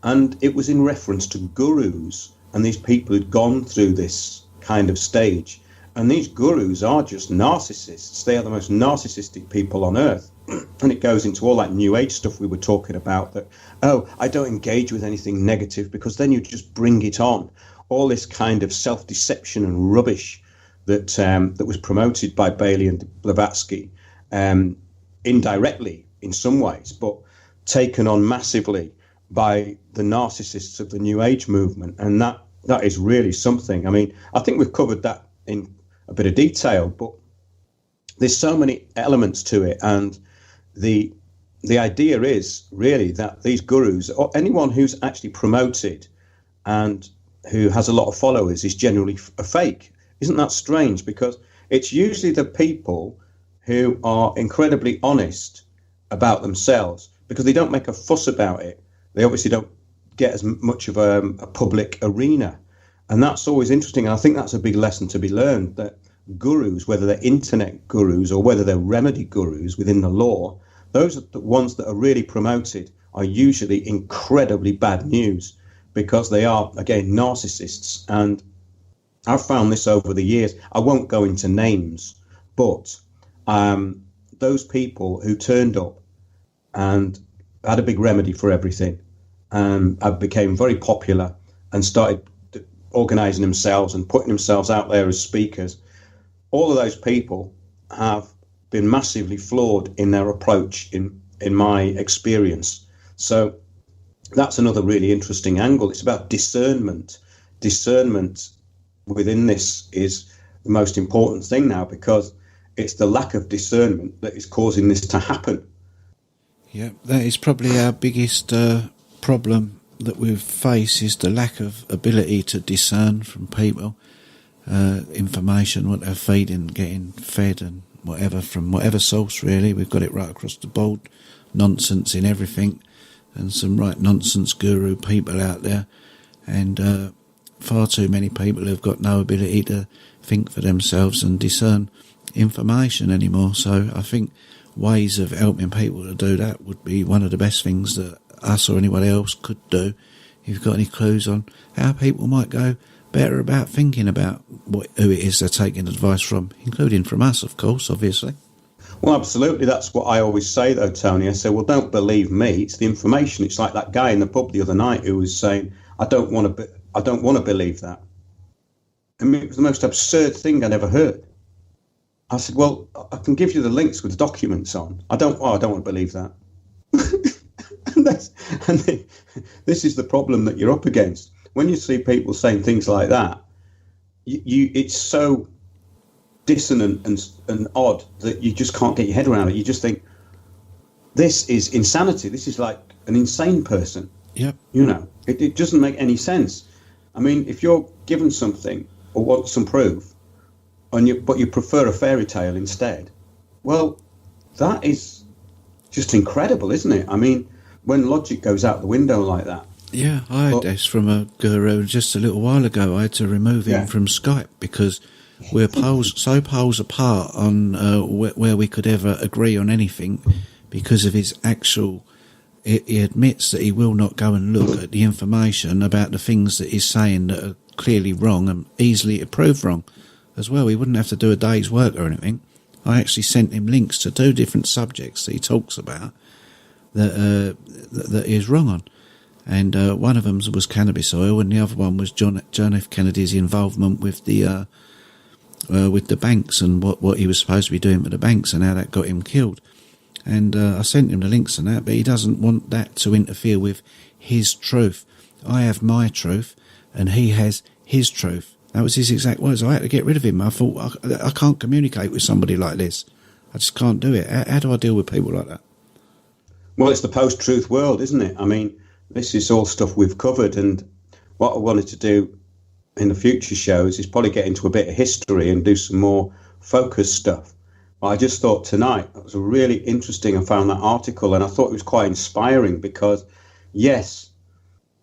and it was in reference to gurus and these people who'd gone through this kind of stage. And these gurus are just narcissists. They are the most narcissistic people on earth. And it goes into all that New Age stuff we were talking about, that, I don't engage with anything negative because then you just bring it on. All this kind of self-deception and rubbish that was promoted by Bailey and Blavatsky, indirectly in some ways, but taken on massively by the narcissists of the New Age movement. And that is really something. I mean, I think we've covered that in a bit of detail, but there's so many elements to it. And the idea is really that these gurus, or anyone who's actually promoted and who has a lot of followers, is generally a fake. Isn't that strange? Because it's usually the people who are incredibly honest about themselves, because they don't make a fuss about it. They obviously don't get as much of a public arena. And that's always interesting. And I think that's a big lesson to be learned, that gurus, whether they're internet gurus or whether they're remedy gurus within the law, those are the ones that are really promoted are usually incredibly bad news, because they are, again, narcissists. And I've found this over the years. I won't go into names, but those people who turned up and had a big remedy for everything, became very popular and started organising themselves and putting themselves out there as speakers. All of those people have been massively flawed in their approach, in my experience. So that's another really interesting angle. It's about discernment. Discernment within this is the most important thing now, because it's the lack of discernment that is causing this to happen. Yeah, that is probably our biggest problem that we face, is the lack of ability to discern from people information, what they're feeding, getting fed and whatever, from whatever source really. We've got it right across the board. Nonsense in everything, and some right nonsense guru people out there, and far too many people who've got no ability to think for themselves and discern information anymore. So I think ways of helping people to do that would be one of the best things that us or anyone else could do. If you've got any clues on how people might go better about thinking about who it is they're taking advice from, including from us, of course, obviously. Well, absolutely. That's what I always say, though, Tony. I say, well, don't believe me. It's the information. It's like that guy in the pub the other night who was saying, I don't want to believe that. I mean, it was the most absurd thing I'd ever heard. I said, well, I can give you the links with the documents on. I don't want to believe that. and this is the problem that you're up against. When you see people saying things like that, it's so dissonant and odd that you just can't get your head around it. You just think, this is insanity. This is like an insane person. Yep. You know, it doesn't make any sense. I mean, if you're given something or want some proof, but you prefer a fairy tale instead, well, that is just incredible, isn't it? I mean, when logic goes out the window like that. Yeah, I had this from a guru just a little while ago. I had to remove him from Skype because we're so poles apart on where we could ever agree on anything, because of his actual he admits that he will not go and look at the information about the things that he's saying that are clearly wrong and easily to prove wrong as well. He wouldn't have to do a day's work or anything. I actually sent him links to 2 different subjects that he talks about that he is wrong on. And one of them was cannabis oil, and the other one was John F. Kennedy's involvement with the banks and what he was supposed to be doing with the banks and how that got him killed. And I sent him the links and that, but he doesn't want that to interfere with his truth. I have my truth, and he has his truth. That was his exact words. I had to get rid of him. I thought, I can't communicate with somebody like this. I just can't do it. How do I deal with people like that? Well, it's the post-truth world, isn't it? I mean, this is all stuff we've covered, and what I wanted to do in the future shows is probably get into a bit of history and do some more focused stuff. But I just thought tonight it was really interesting. I found that article, and I thought it was quite inspiring because, yes,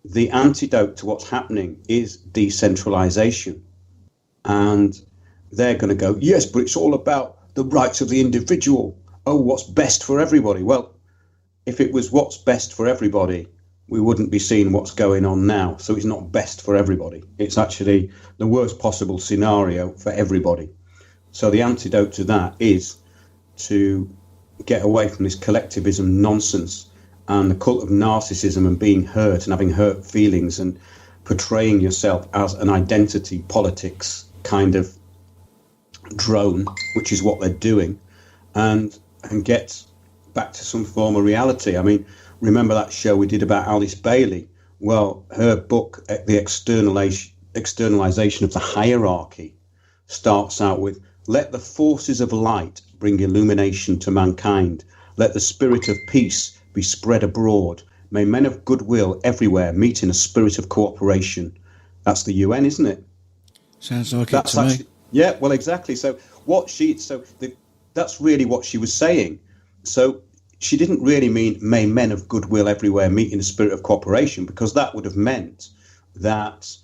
the antidote to what's happening is decentralization. And they're going to go, yes, but it's all about the rights of the individual. Oh, what's best for everybody? Well, if it was what's best for everybody, we wouldn't be seeing what's going on now. So it's not best for everybody. It's actually the worst possible scenario for everybody. So the antidote to that is to get away from this collectivism nonsense and the cult of narcissism and being hurt and having hurt feelings and portraying yourself as an identity politics kind of drone, which is what they're doing, and get back to some form of reality. I mean, remember that show we did about Alice Bailey? Well, her book, The Externalization of the Hierarchy, starts out with, let the forces of light bring illumination to mankind. Let the spirit of peace be spread abroad. May men of goodwill everywhere meet in a spirit of cooperation. That's the UN, isn't it? Sounds like it to me. Yeah, well, exactly. So that's really what she was saying. So she didn't really mean may men of goodwill everywhere meet in a spirit of cooperation, because that would have meant that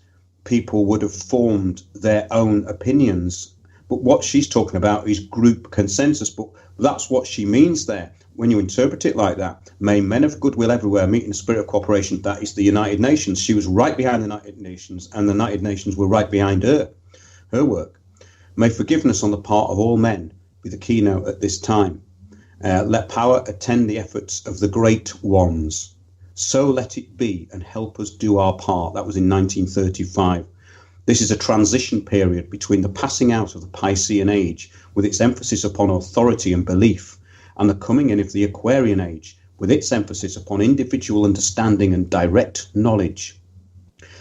people would have formed their own opinions. But what she's talking about is group consensus. But that's what she means there. When you interpret it like that, may men of goodwill everywhere meet in a spirit of cooperation, that is the United Nations. She was right behind the United Nations, and the United Nations were right behind her work. May forgiveness on the part of all men be the keynote at this time. Let power attend the efforts of the great ones. So let it be, and help us do our part. That was in 1935. This is a transition period between the passing out of the Piscean age, with its emphasis upon authority and belief, and the coming in of the Aquarian age, with its emphasis upon individual understanding and direct knowledge.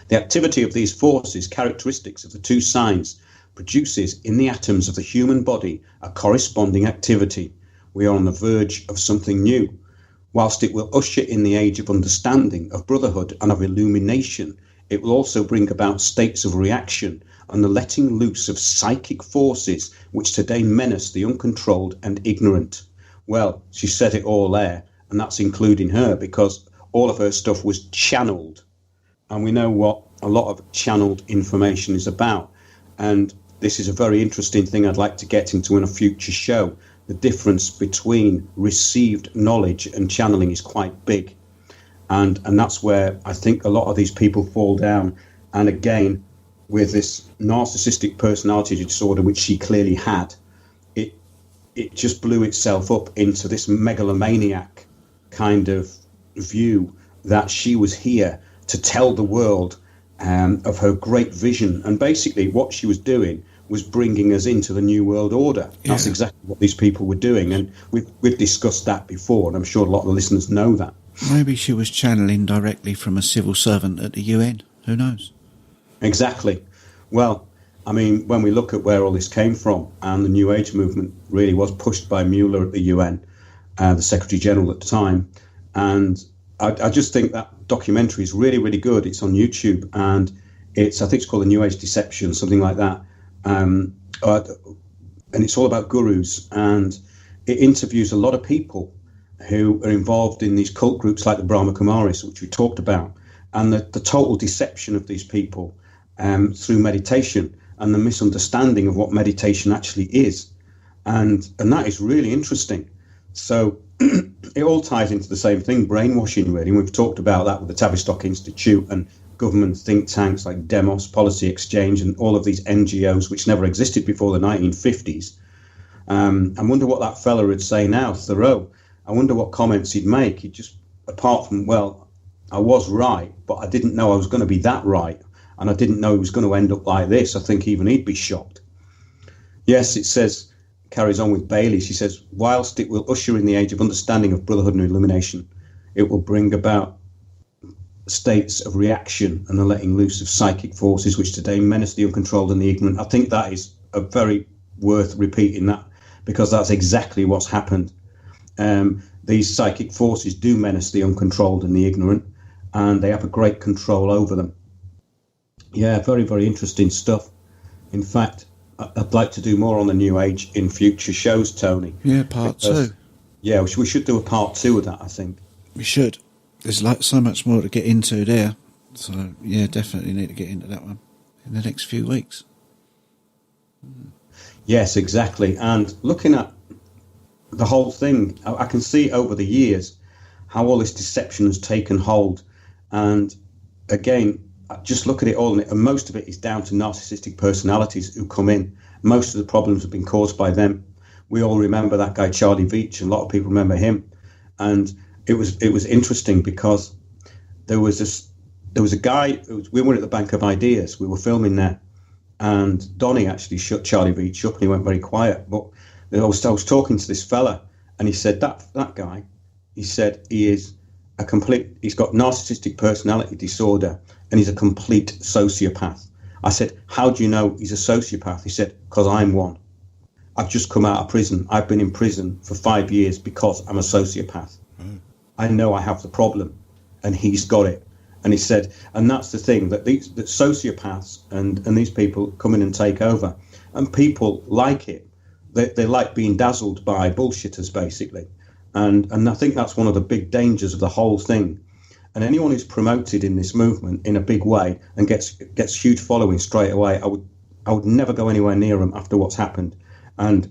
The activity of these forces, characteristics of the two signs, produces in the atoms of the human body a corresponding activity. We are on the verge of something new. Whilst it will usher in the age of understanding, of brotherhood, and of illumination, it will also bring about states of reaction and the letting loose of psychic forces which today menace the uncontrolled and ignorant. Well, she said it all there, and that's including her, because all of her stuff was channeled. And we know what a lot of channeled information is about. And this is a very interesting thing I'd like to get into in a future show. The difference between received knowledge and channeling is quite big. And that's where I think a lot of these people fall down. And again, with this narcissistic personality disorder, which she clearly had, it just blew itself up into this megalomaniac kind of view that she was here to tell the world of her great vision. And basically what she was doing was bringing us into the New World Order. That's exactly what these people were doing. And we've discussed that before, and I'm sure a lot of the listeners know that. Maybe she was channeling directly from a civil servant at the UN. Who knows? Exactly. Well, I mean, when we look at where all this came from, and the New Age movement really was pushed by Mueller at the UN, the Secretary General at the time. And I just think that documentary is really, really good. It's on YouTube, and I think it's called The New Age Deception, something like that. And it's all about gurus, and it interviews a lot of people who are involved in these cult groups like the Brahma Kumaris, which we talked about, and the total deception of these people through meditation, and the misunderstanding of what meditation actually is. And that is really interesting. So it all ties into the same thing, brainwashing, really. And we've talked about that with the Tavistock Institute and government think tanks like Demos, Policy Exchange, and all of these NGOs which never existed before the 1950s. I wonder what that fella would say now, Thoreau. I wonder what comments he'd make. He'd just, apart from, well, I was right, but I didn't know I was going to be that right, and I didn't know it was going to end up like this. I think even he'd be shocked. Yes, it says, carries on with Bailey, she says, whilst it will usher in the age of understanding of brotherhood and illumination, it will bring about states of reaction and the letting loose of psychic forces which today menace the uncontrolled and the ignorant. I think that is a very worth repeating that, because that's exactly what's happened. These psychic forces do menace the uncontrolled and the ignorant, and they have a great control over them. Yeah, very, very interesting stuff. In fact, I'd like to do more on the New Age in future shows, Tony. Yeah, part 2. Yeah, we should do a part 2 of that, I think. We should. There's like so much more to get into there. So, yeah, definitely need to get into that one in the next few weeks. Yes, exactly. And looking at the whole thing, I can see over the years how all this deception has taken hold. And again, just look at it all, and most of it is down to narcissistic personalities who come in. Most of the problems have been caused by them. We all remember that guy Charlie Veitch, and a lot of people remember him. And it was interesting because there was a guy. We were at the Bank of Ideas. We were filming there, and Donnie actually shut Charlie Veitch up, and he went very quiet. But I was talking to this fella, and he said that guy. He said he's got narcissistic personality disorder, and he's a complete sociopath. I said, how do you know he's a sociopath? He said, because I'm one. I've just come out of prison. I've been in prison for 5 years because I'm a sociopath. I know I have the problem, and he's got it. And he said, and that's the thing, that sociopaths and these people come in and take over, and people like it. They like being dazzled by bullshitters, basically. And I think that's one of the big dangers of the whole thing. And anyone who's promoted in this movement in a big way and gets huge following straight away, I would never go anywhere near them after what's happened. And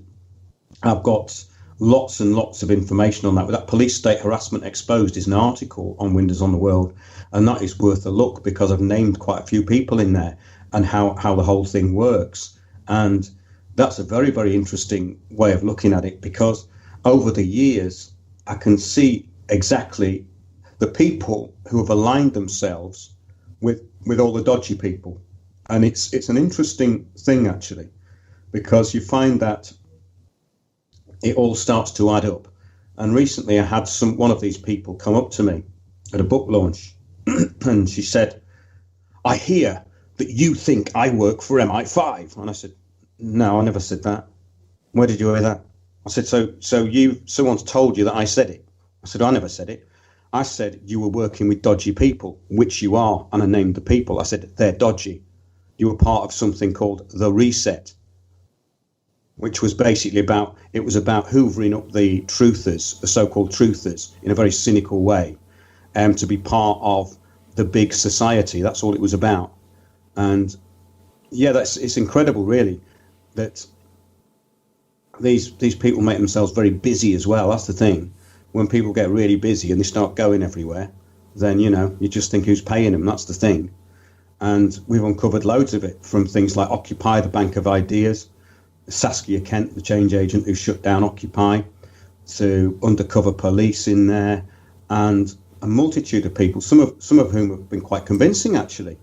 I've got lots and lots of information on that. With that Police State Harassment Exposed is an article on Windows on the World, and that is worth a look because I've named quite a few people in there and how the whole thing works. And that's a very, very interesting way of looking at it, because over the years I can see exactly the people who have aligned themselves with all the dodgy people. And it's an interesting thing, actually, because you find that it all starts to add up. And recently I had one of these people come up to me at a book launch, and she said, I hear that you think I work for MI5. And I said, no, I never said that. Where did you hear that? I said, so someone's told you that I said it. I said, I never said it. I said you were working with dodgy people, which you are, and I named the people. I said, they're dodgy. You were part of something called The Reset, which was basically about hoovering up the truthers, the so-called truthers, in a very cynical way, to be part of the big society. That's all it was about. And yeah, it's incredible, really, that these people make themselves very busy as well. That's the thing. When people get really busy and they start going everywhere, then, you just think, who's paying them? That's the thing. And we've uncovered loads of it, from things like Occupy, the Bank of Ideas, Saskia Kent, the change agent who shut down Occupy, to undercover police in there, and a multitude of people, some of whom have been quite convincing, actually.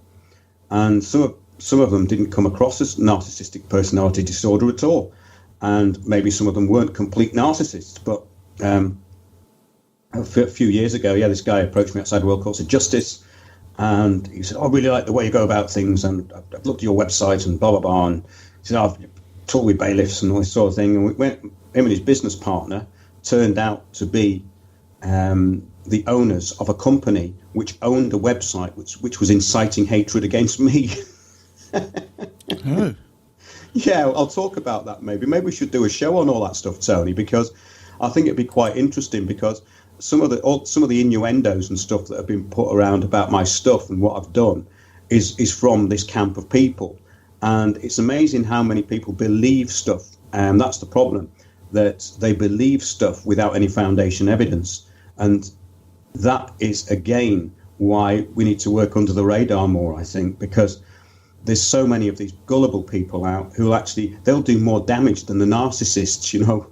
And some of them didn't come across as narcissistic personality disorder at all. And maybe some of them weren't complete narcissists, but a few years ago, this guy approached me outside World Courts of Justice, and he said, I really like the way you go about things, and I've looked at your website and blah, blah, blah. And he said, I've talked with bailiffs and all this sort of thing. And him and his business partner turned out to be the owners of a company which owned a website which was inciting hatred against me. Oh. Yeah, I'll talk about that maybe. Maybe we should do a show on all that stuff, Tony, because I think it'd be quite interesting, because some of the innuendos and stuff that have been put around about my stuff and what I've done is from this camp of people. And it's amazing how many people believe stuff. And that's the problem, that they believe stuff without any foundation evidence. And that is, again, why we need to work under the radar more, I think, because there's so many of these gullible people out who they'll do more damage than the narcissists, you know.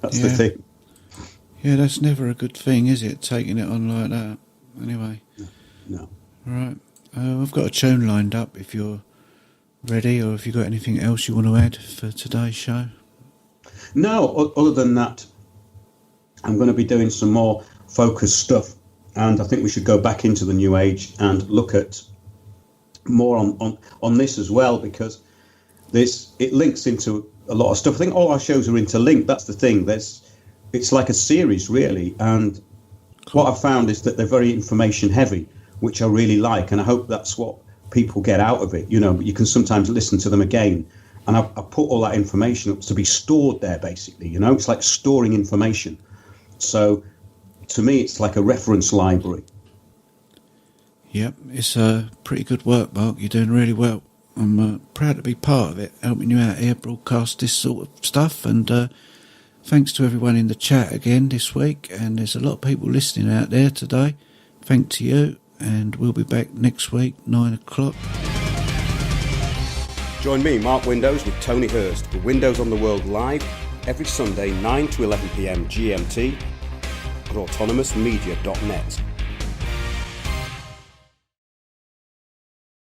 That's the thing. Yeah, that's never a good thing, is it, taking it on like that? Anyway. No. Right. I've got a tune lined up if you're ready, or if you've got anything else you want to add for today's show. No, other than that, I'm going to be doing some more focused stuff, and I think we should go back into the New Age and look at more on this as well, because it links into a lot of stuff. I think all our shows are interlinked. That's the thing. It's like a series, really, and what I've found is that they're very information heavy, which I really like, and I hope that's what people get out of it. You know, you can sometimes listen to them again, and I put all that information up to be stored there, basically. You know, it's like storing information. So to me, it's like a reference library. Yep, it's pretty good work, Mark. You're doing really well. I'm proud to be part of it, helping you out here, broadcast this sort of stuff. And thanks to everyone in the chat again this week. And there's a lot of people listening out there today. Thanks to you. And we'll be back next week, 9 o'clock. Join me, Mark Windows, with Tony Hurst for Windows on the World Live every Sunday, 9 to 11 p.m. GMT at autonomousmedia.net.